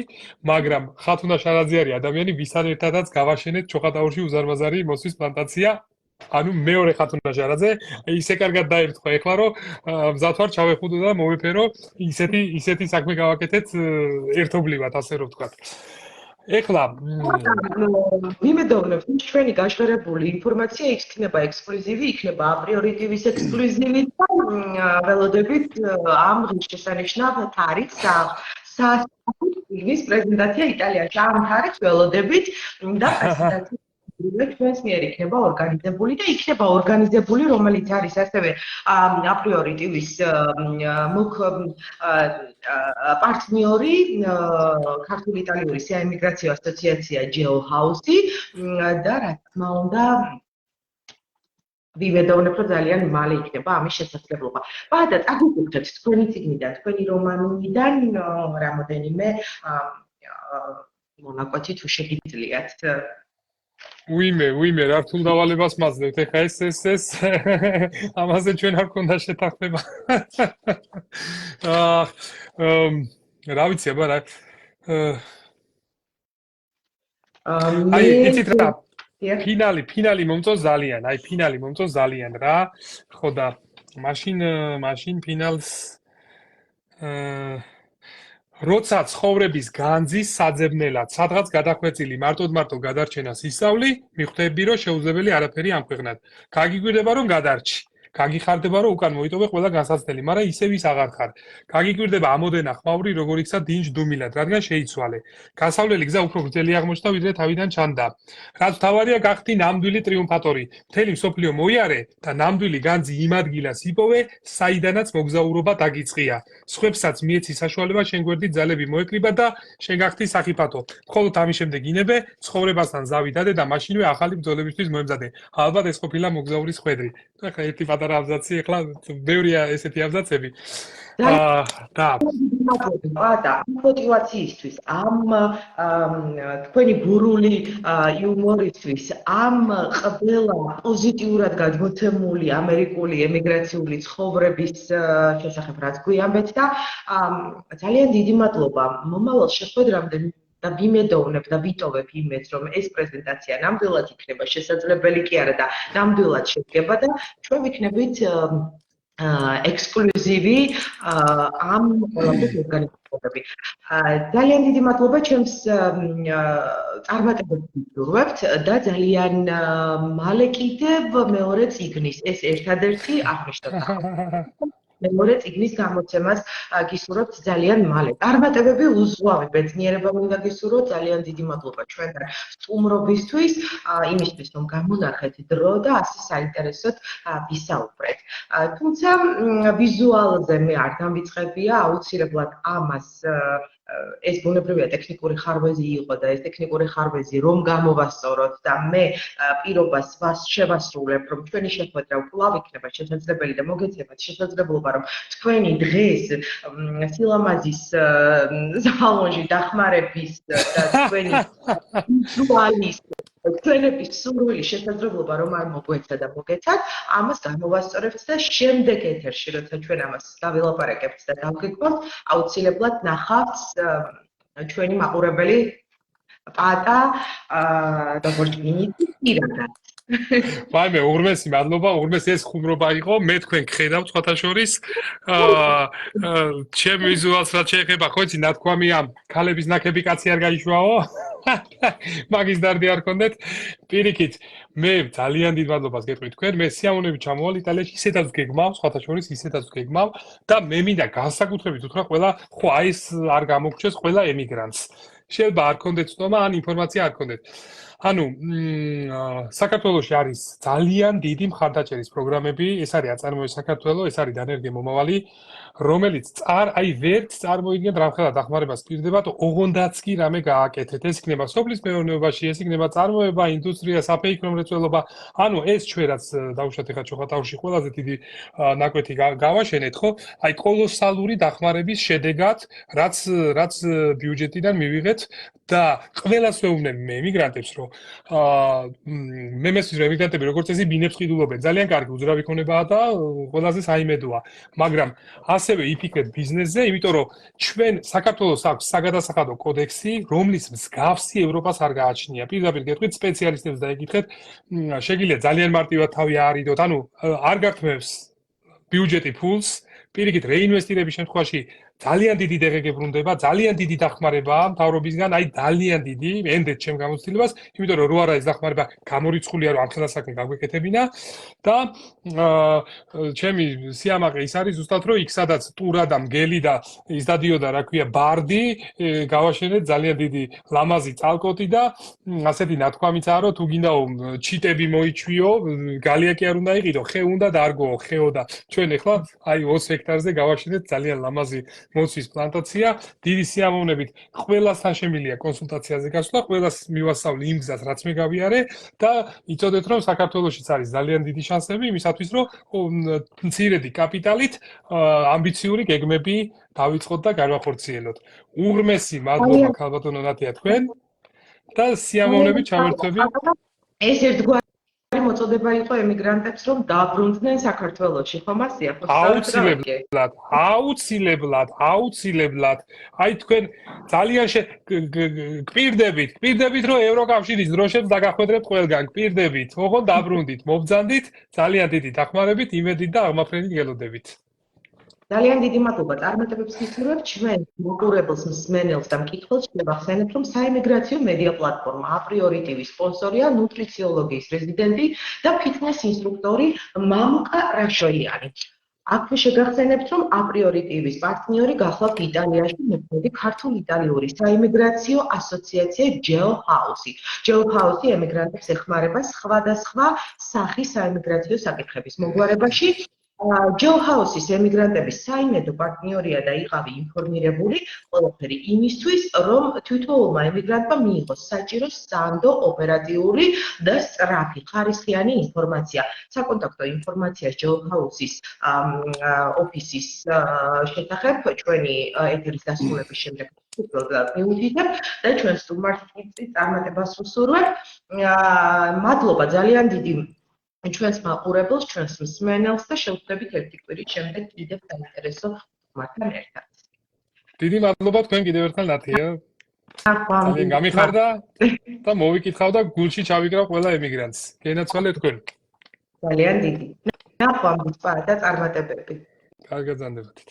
მაგრამ ხათუნა შარაძე არის ადამიანი, ვისთან ერთადაც გავაშენეთ ჩოხატაურში უზარმაზარი მოსვის პლანტაცია. ანუ მეორე ხათუნა შარაძე, ისე კარგად დაერთხვა ეხლა რომ მზად ვარ ჩავეხუდო და მოვეფერო, ისეთი საქმე გავაკეთეთ ერთობლივად, ასე რომ ვთქვათ. ეხლა ვიმედოვნებ, რომ ჩვენი გაჟღერებული ინფორმაცია იქნება ექსკლუზივი, იქნება აპრიორი ტივის ექსკლუზივი და ველოდებით ამ ღირსშესანიშნავ თარიღს სასწრაფო წიგნის პრეზენტაცია იტალიაში. ამ თარიღს ველოდებით და პრეზენტაცია ჩვენს მიერ იქნება ორგანიზებული და იქნება ორგანიზებული, რომელიც არის ასევე აპრიორი ტივის პარტნიორი, ქართული იტალიური საემიგრაციო ასოციაცია ჯეოჰაუსი და რა თქმა უნდა ვიმედოვნებ, რომ ძალიან მალე იქნება ამის შესაძლებლობა. და წაგუგუქეთ თქვენი წიგნიდან, თქვენი რომანიდან რამოდენიმე მონაკვეთი თუ შეგიძლიათ. ვიმე, რა რთულ დავალებას მაძლევთ, ეხა ეს ამაზე ჩვენ არ გქონდა შეთანხმება. რა ვიცი, აბა რა. აი, იცით რა, ფინალი მომწონს ძალიან რა. ხო და მაშინ ფინალს როცა ცხოვრების განძის საძებნელად სადღაც გადახვეწილი მარტო გადარჩენას ისწავლი, მიხვდები რომ შეუძლებელი არაფერი ამ ქვეყნად. გაგიგვირდება რომ გადარჩი. გაგიხარდება რომ უკან მოიტოვე ყველა განსაცდელი, მაგრამ ისევ ის აღარ ხარ. გაგიგვირდება ამოდენა ხმაური როგორიცაა დინჯ დუმილად, რადგან შეიცვალე. გასავლელი გზა უფრო გრძელი აღმოჩნდა, ვიდრე თავიდან ჩანდა. რაც თავარია გახდი ნამდვილი ტრიუმფატორი. მთელი მსოფლიო მოიარე და ნამდვილი განძი იმ ადგილას იპოვე, საიდანაც მოგზაურობა დაგიწყია. სხვებსაც მიეცი საშუალება შენ გვერდით ძალები მოეკრიბა და შენ გახდი საფათო. მხოლოდ ამის შემდეგ ინებე, ცხოვრებასთან ზავი დადე და მაშინვე ახალი ბრძოლებისთვის მოემზადე. ალბათ ეს ყოფილა მოგზაურის ხვედრი. ახლა ერთი პატარა აბზაცი, ახლა ბევრია ესეთი აბზაცები. და მოტივაციისთვის, ამ თქვენი ბურული იუმორისთვის, ამ ყველა პოზიტიურად გადმოცემული ამერიკული ემიგრაციული ცხოვრების შესახებ რაც გვიამბეთ და ძალიან დიდი მადლობა. მომავალ შეხვედრამდე და ვიმედოვნებ და ვიტოვებ იმედს, რომ ეს პრეზენტაცია ნამდვილად იქნება შესაძლებელი კი არა და ნამდვილად შედგება და ჩვენ ვიქნებით ექსკლუზივი ამ ყველაფრის ორგანიზატორები. ძალიან დიდი მადლობა ჩემს წარმატებებს ვიურვებთ და ძალიან მალე კიდევ მეორე წიგნის ეს ერთადერთი აღნიშნული მეორე წიგნის გამოცემას გისურვებთ ძალიან მალე. წარმატებები უზღვავი ბედნიერება მინდა გისურვოთ. ძალიან დიდი მადლობა ჩვენთან სტუმრობისთვის, იმისთვის რომ გამონახეთ დრო და ასე საინტერესოდ ვისაუბრეთ. თუმცა ვიზუალზე მე არ დამიწყებია, აუცილებლად ამას ეს ბუნებრივია ტექნიკური ხარვეზი იყო და ეს ტექნიკური ხარვეზი რომ გამოვასწოროთ და მე პირობას შევასრულებ, რომ ჩვენი შეხვედრა კვლავ იქნება შესაძლებელი და მოგეცემათ შესაძლებლობა, რომ თქვენი დღეს სილამაზის სალონში დახმარების და თქვენი ვიზუალის ჩვენების სურვილი შესაძლებლობა რომ არ მოგვეცა და მოგეცათ, ამას გამოვასწორებთ და შემდეგ ეთერში, როცა ჩვენ ამას დავილაპარაკებთ და დავგეგმავთ, აუცილებლად ნახავთ ჩვენი მაყურებელი პატა დაბორჭინი პირადად. ვაიმე, უღრმესი მადლობა, უღრმესი ეს ხუმრობა იყო, მე თქვენ გხედავთ სხვათა შორის. ჩემ ვიზუალს რაც შეეხება, ხო იცი, ნათქვამი ამ ქალების ნაკები კაცი არ გაიშვაო. მაგის დარდი არ გქონდეთ. პირიქით, მე ძალიან დიდ მადლობას გეტყვი თქვენ. მე სიამოვნებით ჩამოვალ იტალიაში, ისედაც გეგმავ, სხვათა შორის ისედაც გეგმავ და მე მინდა განსაკუთრებით უთხრა ყველა, ხო აი ეს არ გამოგჩეს ყველა ემიგრანტს. შეიძლება არ გქონდეთ ცნობა, ან ინფორმაცია არ გქონდეთ. ანუ საქართველოში არის ძალიან დიდი მხარდაჭერის პროგრამები, ეს არის აწარმოე საქართველო, ეს არის დანერგე მომავალი, რომელიც ვერც წარმოიდგენთ რამხელა დახმარებას პირდებათ, ოღონდაც კი რამე გააკეთეთ. ეს იქნება სოფლის მეურნეობაში, ეს იქნება წარმოება, ინდუსტრია, საფეიქრო მრეწველობა. ანუ ეს ჩვენ რაც დავუშვათ ახლა ჩოხატაურში ყველაზე დიდი ნაკვეთი გავაშენეთ, ხო? აი კოლოსალური დახმარების შედეგად, რაც ბიუჯეტიდან მივიღეთ და ყველას ვეუბნები მე ემიგრანტებს, რომ მე მესმის რომ ემიგრანტები როგორც წესი ბინებს ყიდულობენ. ძალიან კარგი უძრავი ქონებაა და ყველაზე საიმედოა, მაგრამ ასევე იფიქრეთ ბიზნესზე, იმიტომ რომ ჩვენ საქართველოს აქვს საგადასახადო კოდექსი, რომლის მსგავსი ევროპას არ გააჩნია. პირდაპირ გეტყვით სპეციალისტებს დაეკითხეთ, შეგიძლიათ ძალიან მარტივად თავი აარიდოთ, ანუ არ გართმევს ბიუჯეტი ფულს, პირიქით რეინვესტირების შემთხვევაში ძალიან დიდი დეგეგი ბრუნდება, ძალიან დიდი დახმარებაა მთავრობისგან, აი ძალიან დიდი, ენდეთ ჩემ გამოცდილებას, იმიტომ რომ რო არა ეს დახმარება გამორიცხულია, რომ ამხელა საქმე გაგვეკეთებინა და ჩემი სიამაყე ის არის ზუსტად რომ იქ სადაც ტურა და მგელი და ის დადიოდა, რა ქვია, ბარდი, გავაშენეთ ძალიან დიდი ლამაზი წალკოტი და ასეთი ნათქვამიცაა, რომ თუ გინდაო ჩიტები მოიჩვიო, გალია კი არ უნდა იყიდო, ხე უნდა დარგოო, ხეო და ჩვენ ახლა აი 20 ჰექტარზე გავაშენეთ ძალიან ლამაზი მოცვის პლანტაცია, დიდი სიამოვნებით ყველასთან შემილია კონსულტაციაზე გასვლა, ყველას მივასწავლი იმ გზას, რაც მე გავიარე და იცოდეთ, რომ საქართველოშიც არის ძალიან დიდი შანსები იმისათვის, რომ მცირედი კაპიტალით ამბიციური გეგმები დავიწყოთ და განვახორციელოთ. უღრმესი მადლობა ქალბატონო ნათია თქვენ და სიამოვნებით ჩავერთვები. ეს ერთგვარი მოწოდება იყო ემიგრანტებს, რომ დაბრუნდნენ საქართველოში, ხომ ასია? აუცილებლად. აი თქვენ ძალიან გპირდებით, რომ ევროკავშირის დროშებს დაგახვედრებთ ყველგან, გპირდებით, ოღონდ დაბრუნდით, მობრძანდით, ძალიან დიდი დახმარებით, იმედით და აღმაფრენით გელოდებით. ძალიან დიდი მადლობა. წარმატებებს გისურვებთ. ჩვენ მოგურებელს, მსმენელს და მკითხველს შევახსენებთ, რომ საემიგრაციო მედია პლატფორმა აპრიორიტივის სპონსორია ნუტრიციოლოგიის რეზიდენტი და ფიტნეს ინსტრუქტორი მამუკა რაშოიანი. აქვე შეგახსენებთ, რომ აპრიორიტივის პარტნიორი გახლავთ იტალიაში მეფედი ქართულ-იტალიური საემიგრაციო ასოციაცია ჯეოჰაუსი. ჯეოჰაუსი ემიგრანტებს ეხმარება სხვადასხვა სახის საემიგრაციო საკითხების მოგვარებაში. ჯეოჰაუსის ემიგრანტების საიმედო პარტნიორია და იყავი ინფორმირებული ყველაფერი იმისთვის, რომ თვითოულმა ემიგრანტმა მიიღოს საჭირო სანდო ოპერატიული და სწრაფი ხარისხიანი ინფორმაცია. საკონტაქტო ინფორმაციას ჯეოჰაუსის ოფისის შესახებ ჩვენი ეთერის დასრულების შემდეგ მივუთითებ და ჩვენ სტუმარს წარმატებას ვუსურვებთ. მადლობა ძალიან დიდი ჩვენს მაყურებელს, ჩვენს მსმენელს და შევხვდებით ერთი კვირის შემდეგ კიდევ საინტერესო თემასთან ერთად. დიდი მადლობა თქვენ კიდევ ერთხელ ნათია. ძალიან გამიხარდა და მოვიკითხავ და გულში ჩავიკრავ ყველა ემიგრანტს. გენაცვალე თქვენ. ძალიან დიდი. ნახვამდის და წარმატებები. კარგად გრძანდებოდით.